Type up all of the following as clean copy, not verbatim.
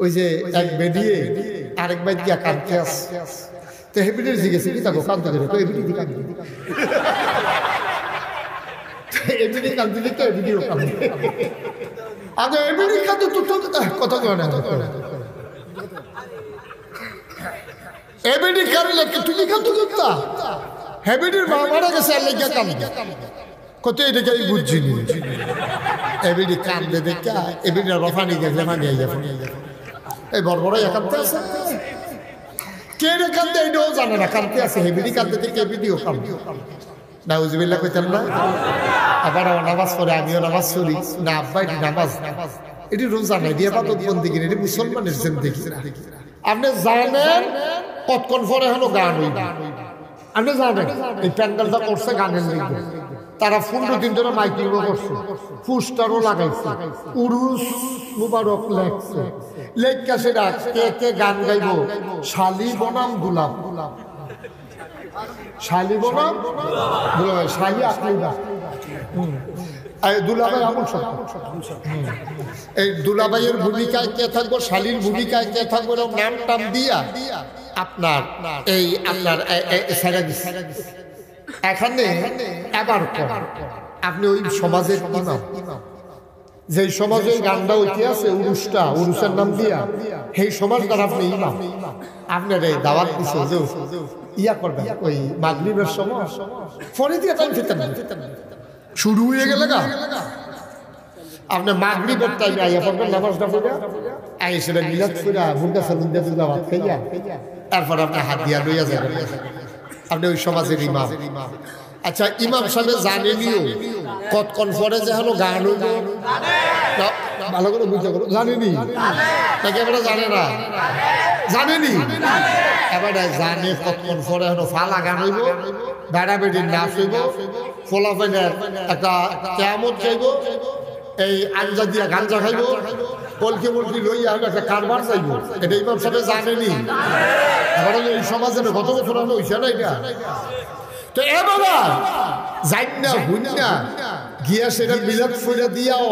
ওই যে এক বেডিয়ে আরেক বাইক গিয়া কাঁদতে আস তো হেবিডির জিজ্ঞেস কি তাকে কাঁদতে গেলে তো এবিডি দি কাঁদতে এবিডি কাঁদতে দিকে এবিডিও কাঁদতে আগে এবিডি কাঁদতে তো কথা কয় না এবিডি কাঁদলে কি তুই কাঁদতে করতা হেবিডির মা মারা গেছে আর লেগে কাঁদতে কত এটাকে আমি বুঝছি নি এবিডি কাঁদতে দেখা এবিডির রফানি গেছে মানিয়ে যাবে এই বড় বড় একান্তে আছে কে রে কাঁদতে এটাও জানে না কাঁদতে আছে হেবিডি কাঁদতে দেখে এবিডিও কাঁদতে নাউজুবিল্লাহ কইতেন না আবার নামাজ পড়ে আমিও নামাজ পড়ি না আব্বাই নামাজ এটি রোজা নাই দিয়ে বাদত বন্দি কিনে এটি মুসলমানের জিন্দেগি আপনি জানেন কতক্ষণ পরে হলো গান হইব আপনি জানেন এই প্যান্ডেলটা করছে গানের লিখবে তারা 15 দিন ধরে মাইকিংও করছে পোস্টারও লাগাইছে উরুস মুবারক লেখছে লেখা সেটা কে কে গান গাইব শালি বনাম দুলাম শালি বনাম দুলাম শালি আকলিদা দুলাভাই আমল এই দুলাভাইয়ের ভূমিকায় কে থাকবো শালির ভূমিকায় কে থাকবো নাম টাম দিয়া আপনার এই আপনার এখানে এবার আপনি ওই সমাজের ইমাম যে সমাজে গানটা ওইটি আছে উরুসের নাম দিয়া সেই সমাজ দ্বারা আপনি ইমাম আপনার এই দাওয়াত দিছে যে ইয়া করবেন ওই মাগরিবের সময় ফরে দিয়ে টাইম ফিরতেন শুরু হয়ে গেলে গা আপনি মাগরিবের টাইমে আইয়া পড়বেন নামাজটা পড়ে আই সেটা মিলাদ করে মুন্ডা সালুন দিয়ে দাওয়াত খাইয়া তারপর আপনি হাত দিয়া লইয়া যাবেন আপনি ওই সমাজের ইমাম আচ্ছা ইমাম সাহেব জানেনিও কতক্ষণ পরে যে হলো গান হইব ভালো করে বুঝতে করো জানেনি নাকি এবারে জানে না জানেনি এবারে জানে কতক্ষণ পরে হলো ফালা গান হইব বেড়া বেড়ির নাচ হইব ফোলা ফেনের একটা কেমন চাইব এই আঞ্জা দিয়া গাঞ্জা খাইব কলকি মলকি লইয়া একটা কারবার চাইব এটা ইমাম সাহেব জানেনি এবারে এই সমাজের কত বছর হলো হইছে না এটা তো এবার যাই না হুন না গিয়া সেটা মিলাদ ফুলে দিয়াও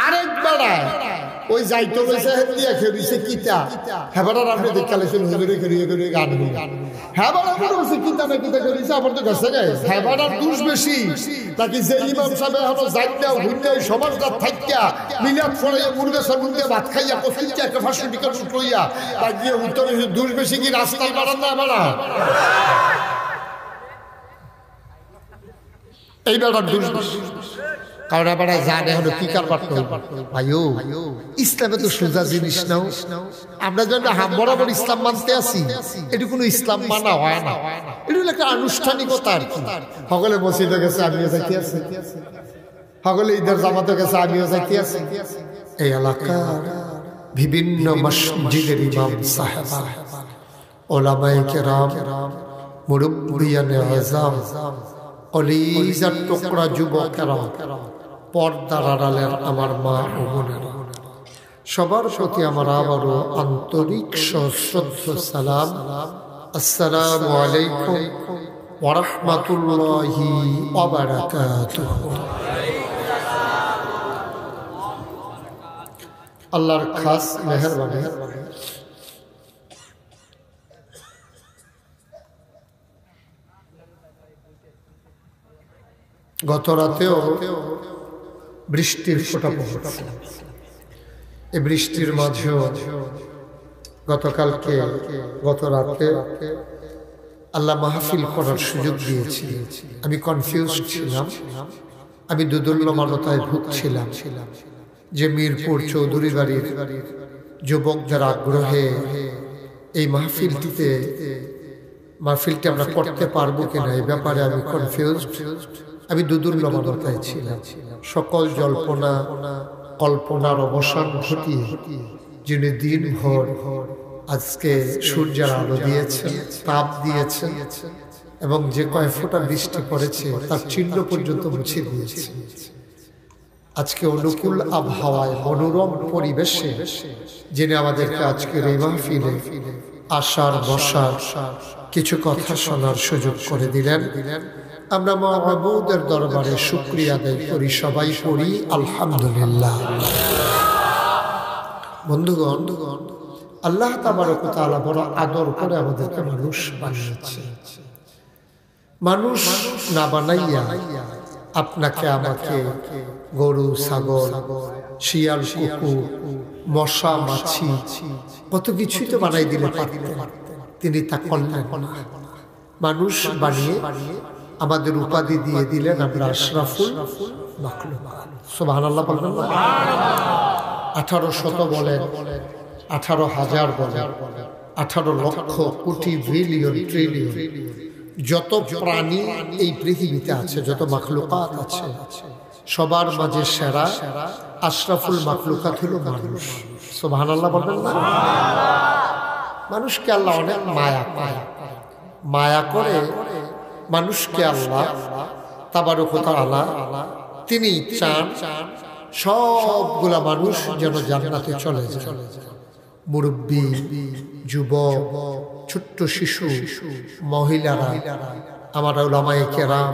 আরেকবার ওই যাইতো রয়েছে দিয়া খেয়েছে কিতা হেবার আপনি দেখালেছেন হুজুরে খেয়ে খেয়ে গান হেবার আমার বলছে কিতা না কিতা করেছে আমার তো গেছে গে হেবার দুষ বেশি নাকি যে ইমাম সাহেব হলো যাই না হুন না সমাজটা থাকিয়া মিলাদ ফুলে মুরগা সামুন দিয়ে ভাত খাইয়া কষিয়া একটা ফাঁসি টিকা শুকইয়া তা গিয়ে উত্তর দুষ বেশি কি রাস্তায় বাড়ান না আমার এই বেড়ার দুষ কারণ বেড়া জানে হলো কি কারবার ভাইও ইসলামে তো সোজা জিনিস নাও আমরা যেন বরাবর ইসলাম মানতে আছি এটি কোনো ইসলাম মানা হয় না এটি হলো একটা আনুষ্ঠানিকতা আর কি সকলে মসজিদে গেছে আমিও যাইতে আছি সকলে ঈদের জামাতে গেছে আমিও যাইতে আছি এই এলাকার বিভিন্ন মসজিদের ইমাম সাহেবা ওলামায়ে কেরাম মুরব্বিয়ানে আযম অলিজার টুকরা যুবকেরা পর্দার আড়ালের আমার মা ও বোনেরা সবার প্রতি আমার আবারও আন্তরিক সশ্রদ্ধ সালাম আসসালামু আলাইকুম ওয়া রাহমাতুল্লাহি ওয়া বারাকাতুহু আল্লাহর খাস মেহেরবানি গত রাতেও বৃষ্টির ফোঁটা পড়ছে এই বৃষ্টির মাঝেও গত রাতে আল্লাহ মাহফিল করার সুযোগ দিয়েছি আমি কনফিউজ ছিলাম আমি দুদুল্যমানতায় ভুগছিলাম যে মিরপুর চৌধুরী বাড়ির যুবকদের আগ্রহে এই মাহফিলটি আমরা করতে পারবো কিনা এই ব্যাপারে আমি কনফিউজ আমি দুদুল্যমানতায় ছিলাম সকল জল্পনা কল্পনার অবসান ঘটিয়ে যিনি দিনভর আজকে সূর্যের আলো দিয়েছেন তাপ দিয়েছেন এবং যে কয় ফোঁটা বৃষ্টি পড়েছে তার চিহ্ন পর্যন্ত মুছে দিয়েছে আজকে অনুকূল আবহাওয়ায় মনোরম পরিবেশে যিনি আমাদেরকে আজকের এই মাহফিলে আসার বসার কিছু কথা শোনার সুযোগ করে দিলেন আমরা মাহবুবের দরবারে শুকরিয়া আদায় করি সবাই পড়ি আলহামদুলিল্লাহ বন্ধুগণ, আল্লাহ তাবারক ওয়া তাআলা বড় আদর করে আমাদেরকে মানুষ বানিয়েছে। মানুষ না বানাইয়া আপনাকে আমাকে গরু, ছাগল, শিয়াল, কুকুর, মশা, মাছি কত কিছুই তো বানাই দিলে পারতেন, তিনি তা করলেন না। মানুষ বানিয়ে আমাদের উপাধি দিয়ে দিলেন আমরা আশরাফুল মাখলুক। সুবহানাল্লাহ বলবেন না? 1800 বলেন, 18,000 বলেন, 18 লক্ষ কোটি বিলিয়ন ট্রিলিয়ন যত প্রাণী এই পৃথিবীতে আছে, যত মাখলুকাত আছে, সবার মাঝে সেরা আশরাফুল মাখলুকাত হলো মানুষ। সুবহানাল্লাহ বলবেন না? মানুষকে আল্লাহ অনেক মায়া করে মানুষকে আল্লাহ তাবারক ওয়া তাআলা তিনি চান সবগুলা মানুষ যেন জান্নাতে চলে যায়। মুরব্বী, যুবক, ছোট্ট শিশু, মহিলারা, আমার উলামায়ে কেরাম,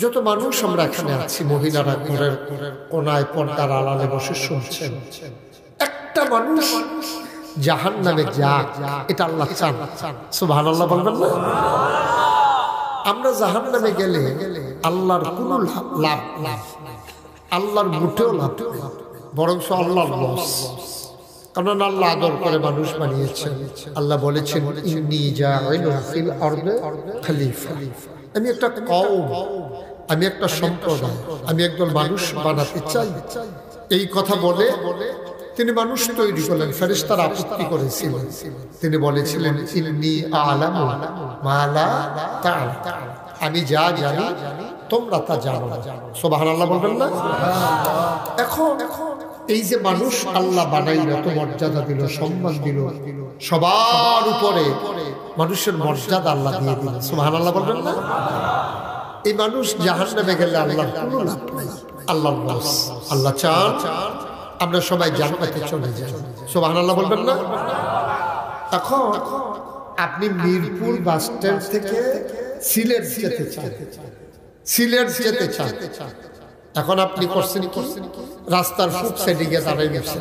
যত মানুষ আমরা এখানে আছি, মহিলারা ঘরের কোনায় পর্দার আড়ালে বসে শুনছেন, একটা মানুষ জাহান্নামে যাক এটা আল্লাহ চান। সুবহানাল্লাহ বলবেন না? আমরা জাহান্নামে গেলে আল্লাহর কোনো লাভ, আল্লাহর মুঠেও লাভ, বরং আল্লাহর লস। কারণ আল্লাহ আদর করে মানুষ বানিয়েছেন। আল্লাহ বলেছেন, ইন্নী জাইলুন ফিল আরদি খলিফা, আমি একটা কওম, আমি একটা সম্প্রদায়, আমি একদল মানুষ বানাতে চাই। এই কথা বলে তিনি মানুষ তৈরি করলেন। ফেরেশতারা আপত্তি করেছিলেন। তিনি বলেছিলেন, ইন্নী আ'লামু মা লা তা'লামুন, আমি যা জানি তোমরা তা জানো না। সুবহানাল্লাহ বলবেন না? এখন এই যে মানুষ আল্লাহ বানাইল, এত মর্যাদা দিল, সম্মান দিল, সবার উপরে মানুষের মর্যাদা আল্লাহ দিয়ে দিল। সুবহানাল্লাহ বলবেন না? এই মানুষ জাহান্নামে গেলে আল্লাহর কোনো লাভ নাই, আল্লাহর লস। আল্লাহ চান আমরা সবাই জান্নাতে চলে যাই। সুবহানাল্লাহ বলবেন না? এখন আপনি মিরপুর বাস স্ট্যান্ড থেকে সিলেট যেতে চান, সিলেট যেতে চান, এখন আপনি করছেন কি, রাস্তার ফুট সাইডে গিয়ে দাঁড়াই গেছেন।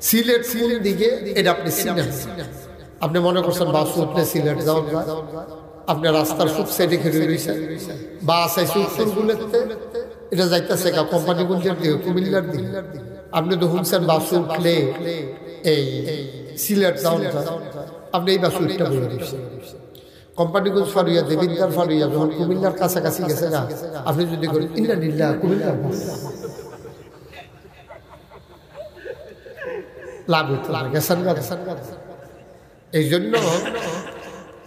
সিলেট কোন দিকে এটা আপনি চিনেন, আপনি মনে করছেন বাস উঠলে সিলেট যাওয়া যায়, আপনি রাস্তার ফুট সাইডে খেলে রয়েছেন। বাস আইসে উত্তর গুলেতে, এটা যাইতেছে কোম্পানিগঞ্জের দিকে, কুমিল্লার দিকে। আপনি তো হুমছেন বাস উঠলে এই সিলেট যাওয়া যায়, আপনি এই বাস উঠতে বলে দিচ্ছেন। কোম্পানিগঞ্জ ফারুইয়া, দেবিদ্দার ফারুইয়া যখন কুমিল্লার কাছাকাছি গেছে না, আপনি যদি করেন ইন্দ্রানিল্লা কুমিল্লার লাভ হইতো না, গেছেন গা। এই জন্য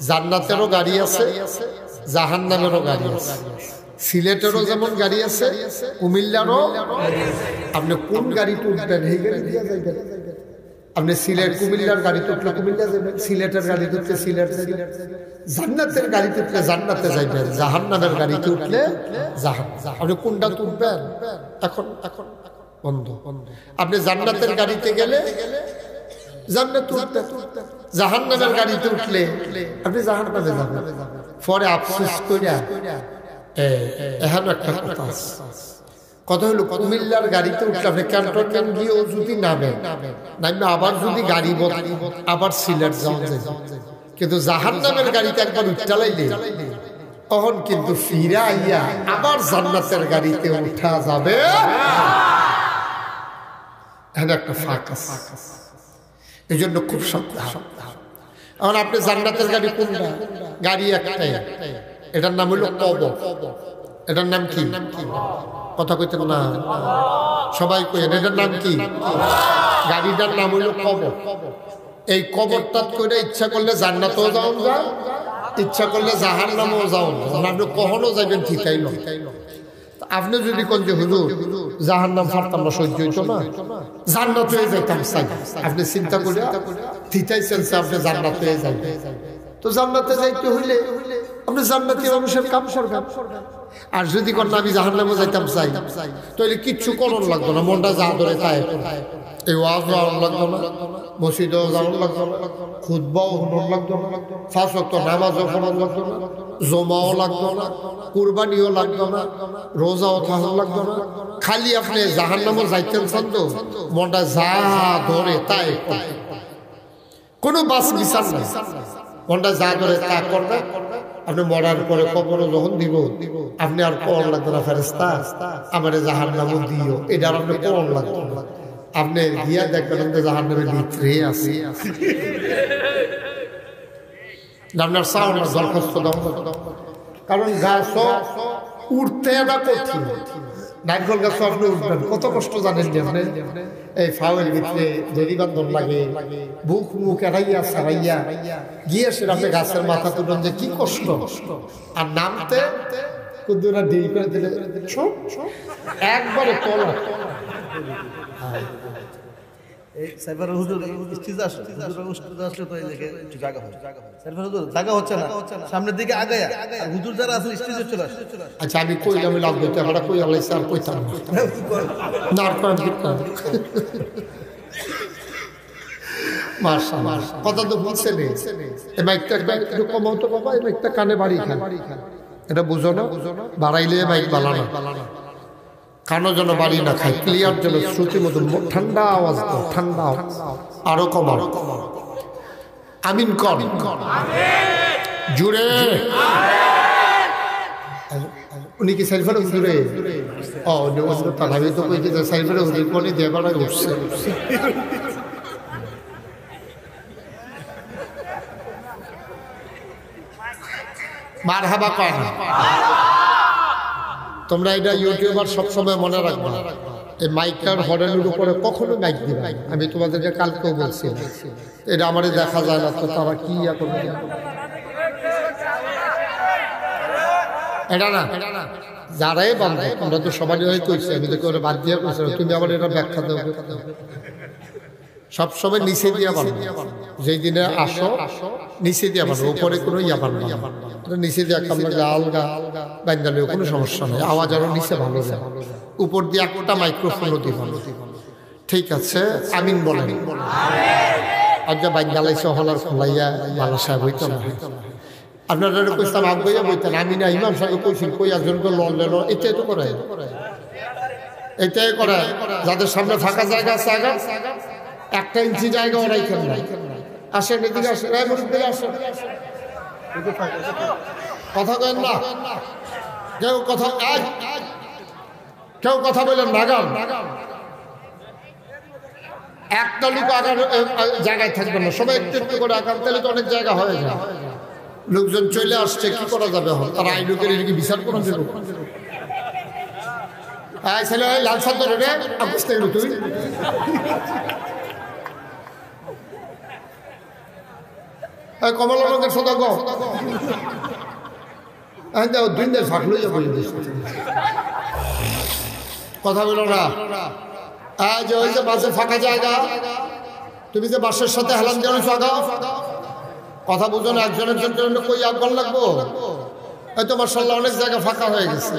জান্নাতেরও গাড়ি আছে, জাহান্নামেরও গাড়ি আছে, সিলেটেরও যেমন গাড়ি আছে, কুমিল্লারও। আপনি কোন গাড়িতে উঠবেন এই গাড়ি দিয়ে যাইবেন। আপনি সিলেট কুমিল্লার গাড়িতে উঠলে কুমিল্লা যাবেন, সিলেটের গাড়িতে উঠলে সিলেট যাবেন, জান্নাতের গাড়িতে উঠলে জান্নাতে যাইবেন, জাহান্নামের গাড়িতে উঠলে জাহান্নাম। আপনি কোনটা উঠবেন? এখন বন্ধ। আপনি জান্নাতের গাড়িতে গেলে জান্নাতে উঠবেন, জাহান্নামের গাড়িতে উঠলে আপনি জাহান্নামে যাবেন। পরে আফসোস কইরা এখন একটা কথা আছে, কথা হলো কুমিল্লার গাড়িতে উঠলে আপনি ক্যান্টনমেন্ট গিয়েও যদি নামে আবার যদি গাড়ি আবার সিলেট যাওয়া যায়, কিন্তু জাহান্নামের গাড়িতে একবার উঠটালাইলে তখন কিন্তু ফিরা আইয়া আবার জান্নাতের গাড়িতে উঠা যাবে। এখানে একটা ফাঁক আছে, এই জন্য খুব সাবধান। এখন আপনি জান্নাতের গাড়ি কোনটা? গাড়ি একটাই, এটার নাম হলো কবর। এটার নাম কি? কথা কইতেন না সবাই, কইেন এটার নাম কি? গাড়িটার নাম হলো কবর। এই কবরটা করে ইচ্ছা করলে জান্নাতেও যাওয়া যায়, ইচ্ছা করলে জাহান্নামেও যাওয়া যায়। আপনি কখনো যাইবেন ঠিকাই না। আপনি যদি কোন যে হুজুর জাহান্নাম ছাড়তাম না, সহ্য হইতো না, জান্নাত হয়ে যাইতাম চাই, আপনি চিন্তা করে ঠিকাইছেন আপনি জান্নাত হয়ে যাইবেন। তো জান্নাতে যাইতে হইলে আপনি জান্নাতি মানুষের কাম করবেন। আর যদি কন্যা আমি জাহান্নামে যাইতাম চাই তাহলে কিচ্ছু করণ লাগতো না, মনটা যা ধরে তাই। এই ওয়াজ যাওয়ার লাগতো না, মসজিদেও যাওয়ার লাগতো না, খুতবাও হনোর লাগতো না, 5 ওয়াক্ত নামাজও পড়ার লাগতো না, জমাও লাগতো না, কুরবানিও লাগতো না, রোজাও থাকার লাগতো না। খালি আপনি জাহান্নামে যাইতেন চান তো মনটা যা ধরে তাই কোনো বাস বিচার নাই, মনটা যা ধরে তা করবে। আপনি মরার পরে কবরে যখন দিব আপনি আর কোন লাগতো না, ফেরেশতা আমারে জাহান্নামে দিও, এটা আর আপনি কোন লাগতো না। আপনি গিয়া দেখবেন জাহান্নামের ভিতরে আছে, আপনার সাউন্ড দরখাস্ত দাও। কারণ গাছ উঠতে না কঠিন, নারকেল গাছ আপনি উঠবেন কত কষ্ট জানেন আপনি? এই ফাউল ভিতরে দেরি বান্ধন লাগে, বুক মুখ এড়াইয়া সারাইয়া গিয়ে সেটা আপনি গাছের মাথা তুলেন যে কি কষ্ট। আর নামতে কুদুরা দেরি করে দিলে একবারে তলা। সামনের দিকে আগায়া হুজুর যারা আছে স্টেজে চলে আসে। আচ্ছা আমি কইলাম লাভ দিতে আমরা কই আলাই স্যার কইতাম না আর কোন ঠিক না। মাশাআল্লাহ কথা তো বুঝছেন। এই মাইকটা একটু কমাও তো বাবা, এই মাইকটা কানে বাড়ি খান, এটা বুঝো না, বাড়াইলে মাইক বালানা কানো যেন বাড়ি না খায়, ক্লিয়ার যেন শ্রুতি মতো ঠান্ডা আওয়াজ দাও, ঠান্ডা আরো কমাও। আমিন কর জুড়ে। উনি কি সাইফার হুজুরে? ও আমি তো কই যে সাইফার হুজুর কোনে দিয়ে বাড়াই উঠছে। মারহাবা কর। তোমরা এটা ইউটিউবার সবসময় মনে রাখবা, এই মাইকার হর্নের উপরে কখনো মাইক দিবে। আমি তোমাদেরকে কালকেও বলছি এটা আমাদের দেখা যায় না, তো তারা কি এখন এটা না যারাই বান্ধব আমরা তো সবাই হয়ে কইছি, আমি তোকে ওরা বাদ দিয়ে কইছি, তুমি আবার এটা ব্যাখ্যা দেবো। সবসময় নিচে দিয়া বানবো, যেই দিনে আসো নিচে দিয়া বানবো, উপরে কোনো ইয়া বানবো নিচে দিয়ে একটা আলগা বান্ধালেও কোনো সমস্যা নেই, আওয়াজ আরো নিচে ভালো যায়। উপর দিয়ে একটা মাইক্রোফোনও দিব, ঠিক আছে? আমিন বলেন। আর যা বান্ধালাইছে হলার খোলাইয়া ভালো সাহেব হইতো না। আপনারা কইতাম আগ বইয়া বইতেন, আমি না ইমাম সাহেব কইছিল কই একজন তো লন লেন, এটাই তো করে, এটাই করে। যাদের সামনে ফাঁকা জায়গা আছে আগা 1 ইঞ্চি জায়গা ওরাই খেল নাই। আসেন এদিকে আসেন, আসেন কথা কেন না, কেউ কথা কেউ কথা বলেন নাগাম। একটা লোক আগার জায়গায় থাকবে না, সবাই একটু একটু করে আগাম, তাহলে তো অনেক জায়গা হয়ে যায়। লোকজন চলে আসছে কি করা যাবে, তারা আই লোকের কি বিচার করা যাবে? ছেলে লাল সাদ ধরে রে তুই কমলা রঙের সদা গো কথা বলো না। যে ওই যে বাসে ফাঁকা জায়গা, তুমি যে বাসের সাথে হেলান যেন আগাও, কথা বুঝো না, একজনের জন্য কই আগান লাগবো। হয়তো মাশাআল্লাহ অনেক জায়গা ফাঁকা হয়ে গেছে।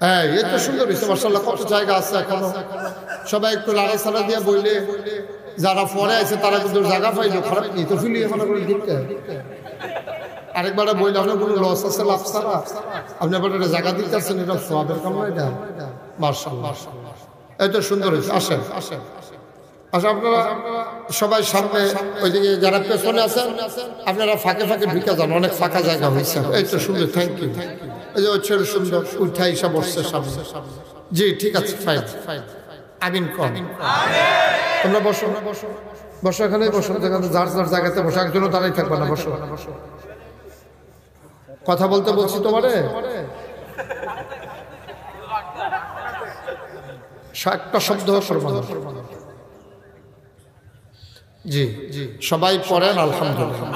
হ্যাঁ এই তো সুন্দর হয়েছে মাশাআল্লাহ, কত জায়গা আছে এখনো। সবাই একটু লাড়া সাড়া দিয়ে বললে যারা পরে আছে তারা কিন্তু জায়গা পাইলো, খারাপ নেই তো ফিলিয়ে মনে করে দিতে। আরেকবার বললে আপনার কোনো লস আছে লাভ ছাড়া, আপনি আবার জায়গা দিতে আসছেন, এটা সওয়াবের কাম না এটা। মাশাআল্লাহ এই তো সুন্দর হয়েছে। আসেন আসেন আচ্ছা, আপনারা সবাই সামনে, ওইদিকে যারা পেছনে আছেন আপনারা ফাঁকে ফাঁকে ঢুকে যান, অনেক ফাঁকা জায়গা হয়েছে। এই তো সুন্দর, থ্যাংক ইউ। এই যে হচ্ছে সুন্দর উঠা হিসা বসছে সামনে। জি ঠিক আছে, ফাইন ফাইন। আমিন কম। তোমরা বসো বসো বসো, এখানে বসো, যেখানে যার যার জায়গাতে বসো, একজনও দাঁড়াই থাকবে না, বসো। কথা বলতে বলছি তোমারে, একটা শব্দ করবা না। জি জি সবাই পড়েন আলহামদুলিল্লাহ।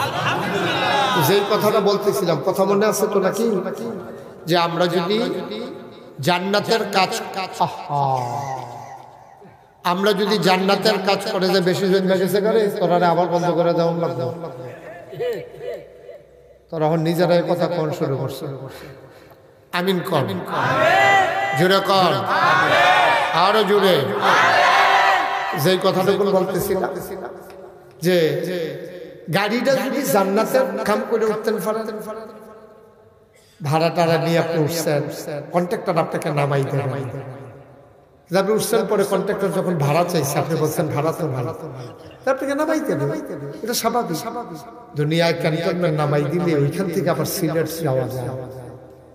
যেই কথাটা বলতেছিলাম, কথা মনে আছে তো নাকি, যে আমরা যদি জান্নাতের কাজ, আমরা যদি জান্নাতের কাজ করে যে বেশি জন গেছে করে তোরা আবার বন্ধ করে দেওয়া লাগবে। তোরা এখন নিজেরাই কথা কন শুরু করছে আমিন কর জোরে কর আরো জোরে যেই কথাটুকু বলতেছিলাম যে গাড়িটা যদি জান্নাতের কাম করে উঠতেন ভাড়া টাড়া নিয়ে আপনি উঠছেন কন্ট্রাক্টর আপনাকে নামাই দেন আপনি উঠছেন পরে কন্ট্রাক্টর যখন ভাড়া চাইছে আপনি বলছেন ভাড়া তো ভাড়া আপনাকে নামাই দেবে এটা স্বাভাবিক দুনিয়ায় ক্যান্টনমেন্ট নামাই দিলে ওইখান থেকে আবার সিলেট যাওয়া যায়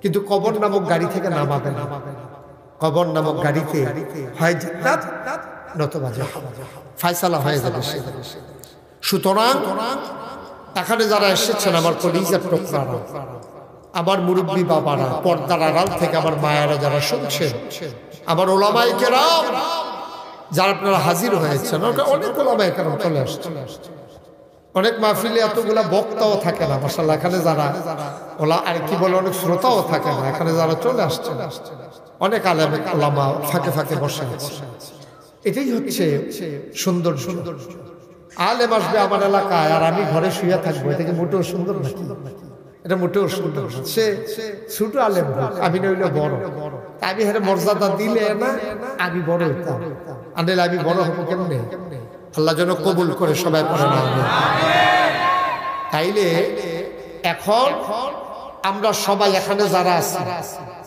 কিন্তু কবর নামক গাড়ি থেকে নামাবে না কবর নামক গাড়িতে হয় জান্নাত নতুবা জাহান্নাম ফয়সালা হয়ে যাবে সুতরাং এখানে যারা এসেছেন আমার কলিজার টুকরারা আমার মুরব্বী বাবারা পর্দার আড়াল থেকে আমার মায়েরা যারা শুনছেন আমার ওলামায়ে কেরাম যারা আপনারা হাজির হয়েছেন অনেক ওলামায়ে কেরাম চলে আসছেন অনেক মাহফিলে এতগুলা বক্তাও থাকে না মাশাআল্লাহ এখানে যারা ওলা আর কি বলে অনেক শ্রোতাও থাকে না এখানে যারা চলে আসছেন অনেক আলেম ওলামা ফাঁকে ফাঁকে বসে আছে এটাই হচ্ছে সুন্দর সুন্দর আলেম আসবে আমার এলাকায় আর আমি ঘরে শুয়ে থাকবো এটাকে মোটেও সুন্দর নাকি এটা মোটেও সুন্দর সে ছোট আলেম আমি নইলে বড় আমি হেরে মর্যাদা দিলে না আমি বড় হইতাম আনলে আমি বড় হবো কেমনে আল্লাহ যেন কবুল করে সবাই পড়ে না তাইলে এখন আমরা সবাই এখানে যারা আছি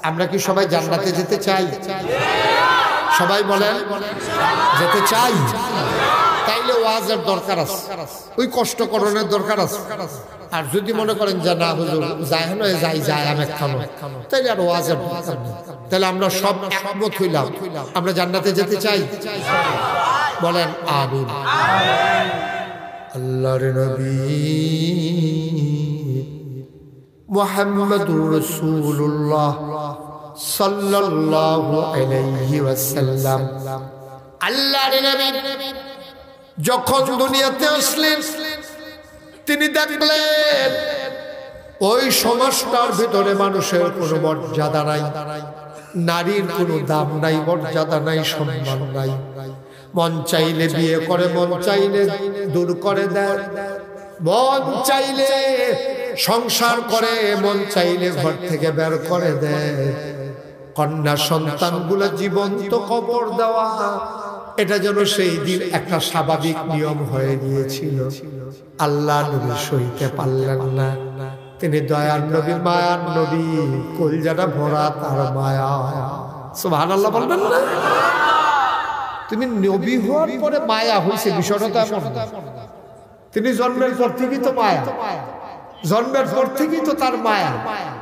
আমরা কি সবাই জান্নাতে যেতে চাই সবাই বলেন যেতে চাই তাইলে ওয়াজের দরকার আছে ওই কষ্ট করণের দরকার আছে আর যদি মনে করেন যে না হুজুর যায় নয় যাই আমি খানো তাইলে আর ওয়াজের দরকার নেই তাহলে আমরা সব একমত হইলাম আমরা জান্নাতে যেতে চাই বলেন আমিন আল্লাহর নবী মুহাম্মদুর রাসূলুল্লাহ সাল্লাল্লাহু আলাইহি ওয়াসাল্লাম আল্লাহর নবী যখন দুনিয়াতে আসলেন তিনি দেখলেন ওই সমাজটার ভিতরে মানুষের কোনো মর্যাদা নাই নারীর কোনো দাম নাই মর্যাদা নাই সম্মান নাই মন চাইলে বিয়ে করে মন চাইলে দূর করে দেয় মন চাইলে সংসার করে মন চাইলে ঘর থেকে বের করে দেয় কন্যা সন্তানগুলো জীবন্ত কবর দেওয়া এটা যেন সেই দিন একটা স্বাভাবিক নিয়ম হয়ে গিয়েছিল আল্লাহ নবী সইতে পারলেন না তিনি দয়ার নবী মায়ার নবী কলজাটা ভরা তার মায়া সুবহানাল্লাহ বলবেন না তুমি নবী হওয়ার পরে মায়া হয়েছে বিষয়টা তো এমন না তিনি জন্মের পর থেকেই তো মায়া জন্মের পর থেকেই তো তার মায়া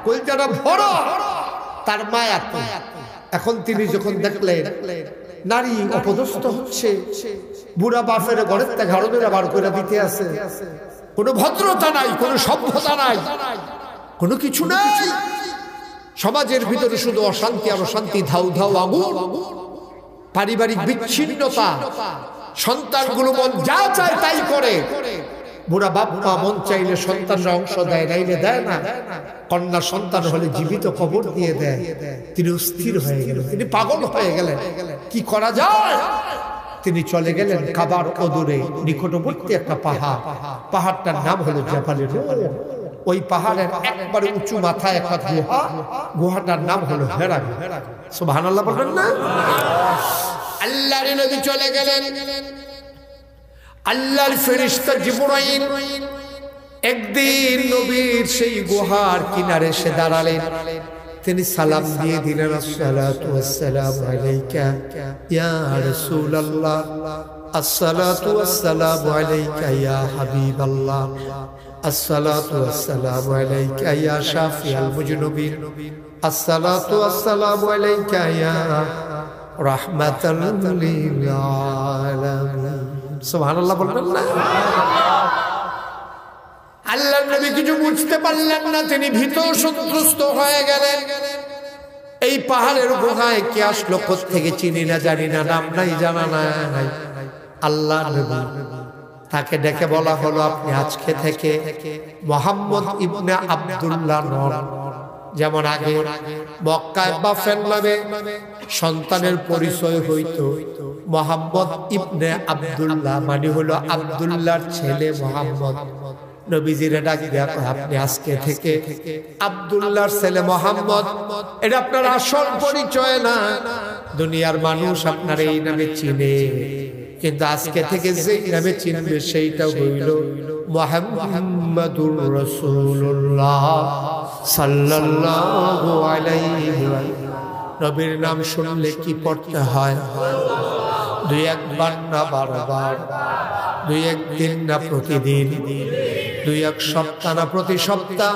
কলজাটা ভরা তার মায়া এখন তিনি যখন দেখলেন নারী অপদস্থ হচ্ছে বুড়া বাপের ঘরের থেকে ঘাড়ে বার করে দিতে আছে কোনো ভদ্রতা নাই কোনো সভ্যতা নাই কোনো কিছু নাই সমাজের ভিতরে শুধু অশান্তি আর অশান্তি ধাউ ধাউ আগুন পারিবারিক বিচ্ছিন্নতা সন্তানগুলো মন যা চায় তাই করে বুড়া বাপ্পা মন চাইলে সন্তানরা অংশ দেয় নাইলে দেয় না কন্যা সন্তান হলে জীবিত কবর দিয়ে দেয় তিনি অস্থির হয়ে গেলেন তিনি পাগল হয়ে গেলেন কি করা যায় তিনি চলে গেলেন কাবার অদূরে নিকটবর্তী একটা পাহাড়টার নাম হলো জাবালে নূর ওই পাহাড়ের একবারে উঁচু মাথায় একটা গুহাটার নাম হলো হেরা সুবহানাল্লাহ বলবেন না আল্লাহর নবী চলে গেলেন আল্লাহর ফেরেশতা জিবরাইল একদিন নবীর সেই গুহার কিনারে এসে দাঁড়ালেন তিনি সালাম দিয়ে দিলেন আসসালাতু ওয়াসসালামু আলাইকা ইয়া রাসূলুল্লাহ আসসালাতু ওয়াসসালামু আলাইকা ইয়া হাবিবাল্লাহ আসসালাতু ওয়াসসালামু আলাইকা ইয়া শাফিউল মুজনিবিন আসসালাতু ওয়াসসালামু আলাইকা ইয়া রাহমাতাল লিল আলামিন সুবহানাল্লাহ বলবেন না আল্লাহর নবী কিছু বুঝতে পারলেন না তিনি ভীত সন্ত্রস্ত হয়ে গেলেন এই পাহাড়ের গুহায় কে আসলো কোত্থেকে চিনি না জানি না নাম নাই জানা নাই আল্লাহর নবী তাকে ডেকে বলা হলো আপনি আজকে থেকে মুহাম্মদ ইবনে আব্দুল্লাহ নন যেমন আগে মক্কায় বাফের নামে সন্তানের পরিচয় হইতো মুহাম্মদ ইবনে আব্দুল্লাহ মানে হলো আব্দুল্লাহর ছেলে মুহাম্মদ নবীজিরে ডাক দিয়া কয়, আপনি আজকে থেকে আব্দুল্লাহর ছেলে মোহাম্মদ, এটা আপনার আসল পরিচয় না। দুনিয়ার মানুষ আপনার এই নামে চিনে, কিন্তু আজকে থেকে যে নামে চিনবে সেইটা হইল মুহাম্মাদুর রাসূলুল্লাহ সাল্লাল্লাহু আলাইহি ওয়াসাল্লাম। নবীর নাম শুনলে কি পড়তে হয়? দুই একবার না বারবার, দুই একদিন না প্রতিদিন, দুই এক সপ্তাহ না প্রতি সপ্তাহ,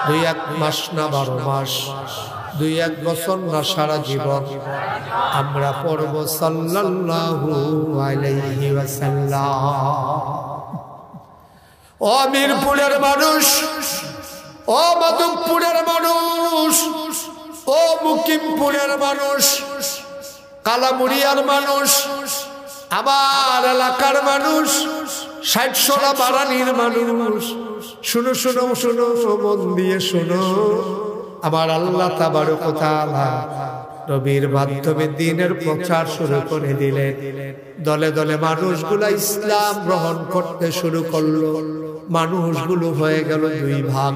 দুই এক মাস না 12 মাস, দুই এক বছর না সারা জীবন আমরা পড়ব সাল্লাল্লাহু আলাইহি ওয়াসাল্লাম। ও মিরপুরের মানুষ, ও মাধবপুরের মানুষ, ও মুকিমপুরের মানুষ, কালামুড়িয়ার মানুষ, আমার এলাকার মানুষ, 60 বারানির মানুষ, শুনো শুনো শুনো, মন দিয়ে শুনো। আমার আল্লাহ তাবারক ওয়া তাআলা নবীর মাধ্যমে দ্বীনের প্রচার শুরু করে দিলেন। দলে দলে মানুষগুলো ইসলাম গ্রহণ করতে শুরু করলো। মানুষগুলো হয়ে গেল দুই ভাগ,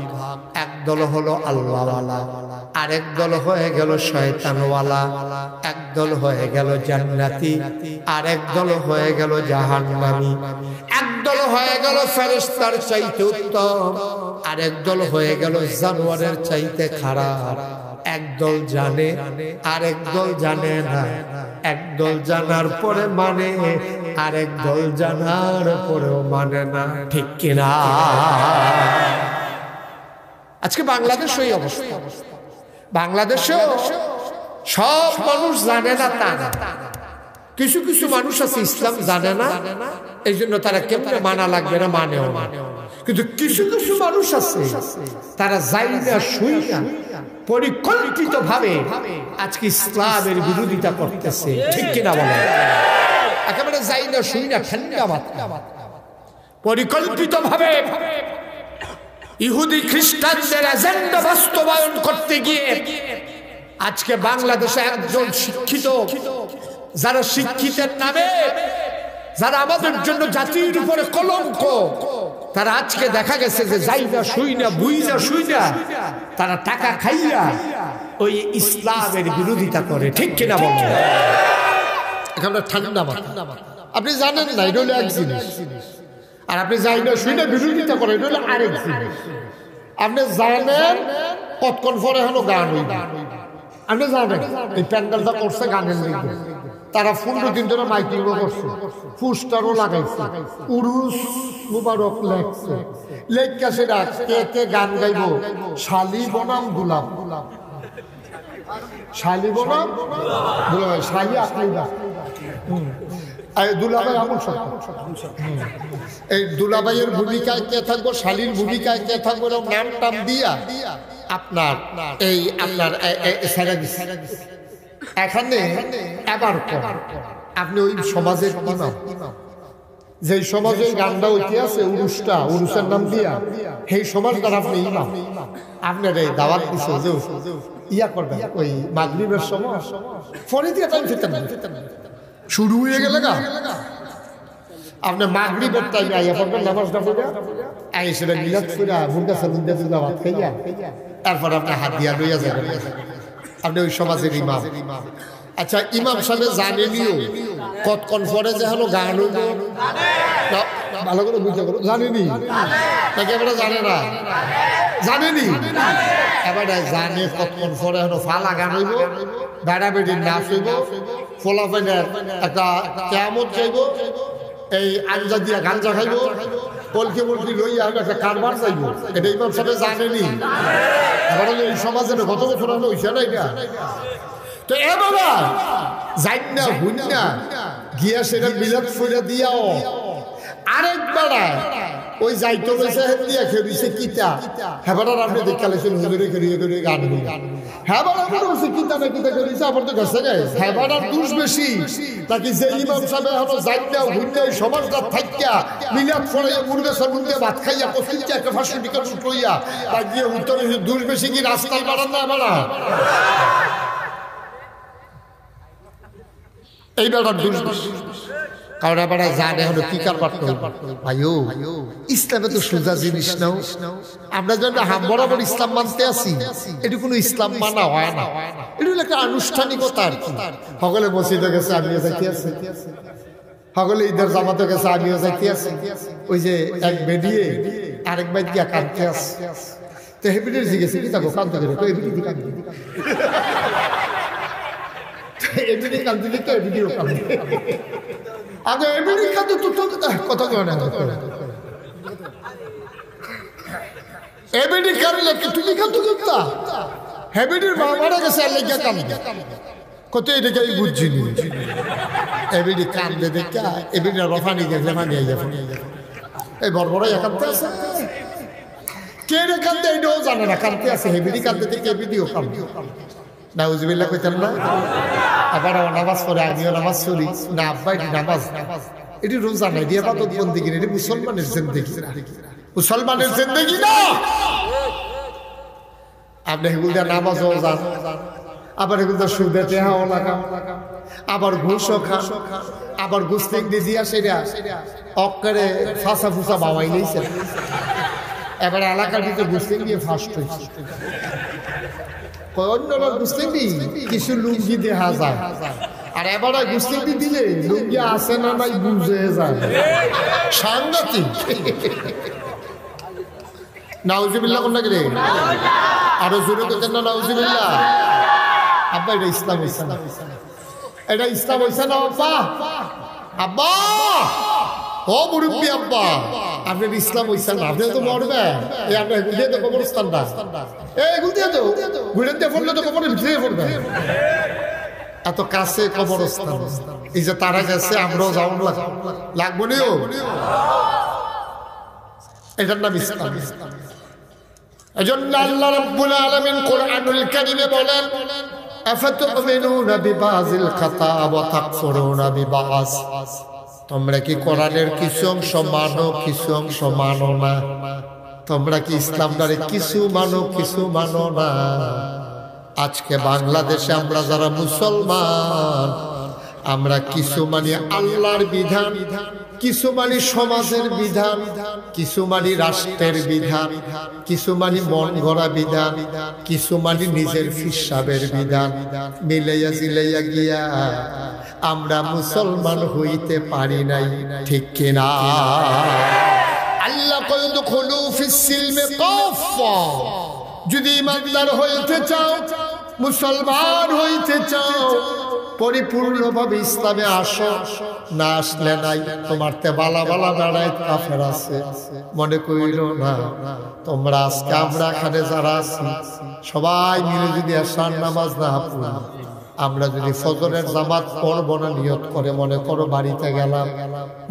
এক দল হলো আল্লাহওয়ালা, আরেক দল হয়ে গেল শয়তানওয়ালা, এক দল হয়ে গেল জান্নাতি, আরেক দল হয়ে গেল জাহান্নামী, এক দল হয়ে গেল ফেরেশতার চাইতে উত্তম, আরেক দল হয়ে গেল জানোয়ারের চাইতে খারাপ। একদল জানে আরেক দল জানে না, একদল জানার পরে মানে, আরেক দল জানার পরেও মানে না, ঠিক কিনা? আজকে বাংলাদেশ ওই অবস্থা। বাংলাদেশেও সব মানুষ জানে না তা না, কিছু কিছু মানুষ আছে ইসলাম জানে না, এই জন্য তারা কেমনে মানা লাগবে না মানেও না। কিন্তু কিছু কিছু মানুষ আছে তারা যাই না শুই না পরিকল্পিত ভাবে আজকে ইসলামের বিরোধিতা করতেছে, ঠিক কিনা বলে? একেবারে যাই না শুই না ঠান্ডা মাথা পরিকল্পিত ভাবে ইহুদি খ্রিস্টানদের এজেন্ডা বাস্তবায়ন করতে গিয়ে আজকে বাংলাদেশে একজন শিক্ষিত, যারা শিক্ষিতের নামে, যারা আমাদের জন্য জাতির উপরে কলঙ্ক, তারা আজকে দেখা গেছে যে যাই না শুই না বুই না শুই না, তারা টাকা খাইয়া ওই ইসলামের বিরোধিতা করে, ঠিক কিনা বলেন? এখানে ঠান্ডা মাথা। আপনি জানেন না এটা হলো এক জিনিস, আর আপনি যাই না শুই না বিরোধিতা করেন এটা হলো আরেক জিনিস। আপনি জানেন কতক্ষণ পরে হলো গান হইবে, আপনি জানেন এই প্যান্ডেলটা করছে গানের লিগে, তারা 15 দিন ধরে মাইকিংও করছে, পোস্টারও লাগাইছে, উরুস মুবারক লেখছে, লেখা সেটা কে কে গান গাইব, শালি বনাম গোলাপ, শালি বনাম দুলাভাই, শালি আকলিদা, দুলাভাই আমল এই দুলাভাইয়ের ভূমিকায় কে থাকবো, শালির ভূমিকায় কে থাকবো, নাম টাম দিয়া আপনার এই আপনার এখানে এবার আপনি ওই সমাজের ইমাম, যে সমাজে গানটা ঐতি আছে উরুসটা, উরুসের নাম দিয়া সেই সমাজটার আপনি ইমাম, আপনার এই দাওয়াত দিচ্ছে যে ইয়া করবেন ওই মাগরিবের সময় ফোনে দিয়ে টাইম ফিরতেন শুরু হয়ে গেলে গা, আপনি মাগরিবের টাইমে আইয়া পড়বেন, নামাজটা পড়ে আই সেটা মিলাদ ফুরা মুন্ডা সালুন্দা দিলা ভাত খাইয়া, তারপর আপনি হাত দিয়া লইয়া যাবেন, আপনি ওই সমাজের ইমাম। আচ্ছা, ইমাম সাহেব জানেনিও কতক্ষণ পরে যে হলো গান হইব, ভালো করে বুঝতে করো, জানেনি নাকি এবারে জানে না? জানেনি, এবারে জানে কতক্ষণ পরে হলো ফালা গান হইব, বেড়া বেড়ির নাচ হইব, ফোলা ফেনের একটা কেয়ামত যাইব, এই আঞ্জা দিয়া গাঞ্জা খাইব, কলকি মলকি লইয়া একটা কারবার যাইব, এটা ইমাম সাহেব জানেনি। এবার এই সমাজের গত বছর হলো হইছে না এটা, তো এ বাবা যাই না হুন না গিয়া সেটা মিলাদ ফুরা দিয়াও আরেকবার ওই যাইতো রয়েছে দিয়া খেয়েছে কিতা, হেবার আপনি দেখালেছেন হুজুরে খেয়ে করে গান হইল, হেবার আপনি বলছে কিতা না কিতা করেছে, আবার তো গেছে গায়ে হেবার আর দোষ বেশি নাকি যে ইমাম সাহেব হলো যাই না হুন না সমাজটা থাকিয়া মিলাদ ফড়াইয়া মুরগে সরুন্দে ভাত খাইয়া কফিটা একটা 500 টাকা উঠইয়া তা গিয়ে উত্তরে দোষ বেশি কি রাস্তায় বাড়ান না বাড়া, এই বেটার দোষ বেশি। কারণ এবার জানে হলো কি কারবার ভাইও ইসলামে তো সোজা জিনিস নাও। আমরা যখন হাম বরাবর ইসলাম মানতে আসি, এটি কোনো ইসলাম মানা হয় না, এটি হলো একটা আনুষ্ঠানিকতা আর কি। সকলে মসজিদে গেছে, আমিও যাইতে আছি, সকলে ঈদের জামাতে গেছে, আমিও যাইতে আছি। ওই যে এক বেরিয়ে আরেক বাইক গিয়া কাঁদতে আসে, তো হেবিডির জিজ্ঞেসে কি থাকো কাঁদতে গেলে এবিডি কাঁদতে, এবিডি কাঁদতে দিকে এবিডিও কাঁদতে, আগে এবিডি কাঁদতে তো কথা কয় না, এবিডি কাঁদলে কি তুমি কাঁদতে করতা? হেবিডির মা মারা গেছে আর লেগে কাঁদতে কত, এটাকে আমি বুঝছি নি। এবিডি কাঁদতে দেখা এবিডি রফানি গেছে, ফানি আইয়া এই বড়বড়াই কাঁদতে আছে, কে রে কাঁদতে এটাও জানে না, কাঁদতে আছে। হেবিডি কাঁদতে দেখে এবিডিও কাঁদতে, নাউজুবিল্লাহ কইতেন না? আবার নামাজ পড়ে, আমিও নামাজ পড়ি না, আব্বা এটি নামাজ, এটি রোজা নাই, দিয়ে বাদত বন্দেগি, এটি মুসলমানের জিন্দেগি, মুসলমানের জিন্দেগি না। আপনি এগুলো দিয়ে নামাজও যান, আবার এগুলো সুদে টেহাও লাগান, আবার ঘুষও খান, আবার গুস্তিক দিয়ে দিয়া সেটা অক্কারে ফাঁসা ফুসা বাবাই নিয়েছে। এবার এলাকার ভিতরে গুস্তিক দিয়ে ফার্স্ট হয়েছে, অন্যরা গুস্তিক কিছু লুঙ্গি দেখা যায়, আর এবার গুস্তিক দিলে লুঙ্গি আসে না নাই বুঝে যায়, সাংঘাতিক। নাউজুবিল্লাহ কোন নাকি রে, আরো জোরে করতেন না নাউজুবিল্লাহ। আব্বা এটা ইসলাম হইছে না, এটা ইসলাম হইছে না আব্বা? আব্বা ও মুরব্বী আব্বা, আপনার ইসলাম হইছে না, আপনি তো মরবেন। এই আপনার এগুলো দিয়ে তো কবরস্থানটা, এগুলো দিয়ে তো ঘুরে দিয়ে পড়লে তো কবরের ভিতরে পড়বে, এত কাছে কবরস্থান। এই যে তারা গেছে, আমরাও যাও লাগবো নিও, এটার নাম ইসলাম। এজন্য আল্লাহ রাব্বুল আলামিন কোরআনুল কারীমে বলেন, আফাতুমিনুনা বিবাযিল কিতাব ওয়া তাকফুরুনা বিবায। তোমরা কি কোরআনের কিছু অংশ মানো, কিছু অংশ মানো না? তোমরা কি ইসলামটারে কিছু মানো, কিছু মানো না? আজকে বাংলাদেশে আমরা যারা মুসলমান, আমরা কিছু মানি আল্লাহর বিধান, কিছু মানি সমাজের বিধান, কিছু মানি রাষ্ট্রের বিধান, কিছু মানি মন গড়া বিধান, কিছু মানি নিজের ফিসাবের বিধান। মিলাইয়া জিলাইয়া গিয়া আমরা মুসলমান হইতে পারি নাই, ঠিক কিনা? আল্লাহ কয় দুখুলু ফিস সিলমে কাফা। যদি ইমানদার হইতে চাও, মুসলমান হইতে চাও, পরিপূর্ণভাবে ইসলামে আসো। না আসলে নাই, তোমার তে বালা বালা বেড়ায় কাফের আছে, মনে করিল না। তোমরা আজকে আমরা এখানে যারা আছি সবাই মিলে যদি আসার নামাজ না পড়ি, আমরা যদি ফজরের জামাত পড়বো না নিয়ত করে, মনে করো বাড়িতে গেলাম,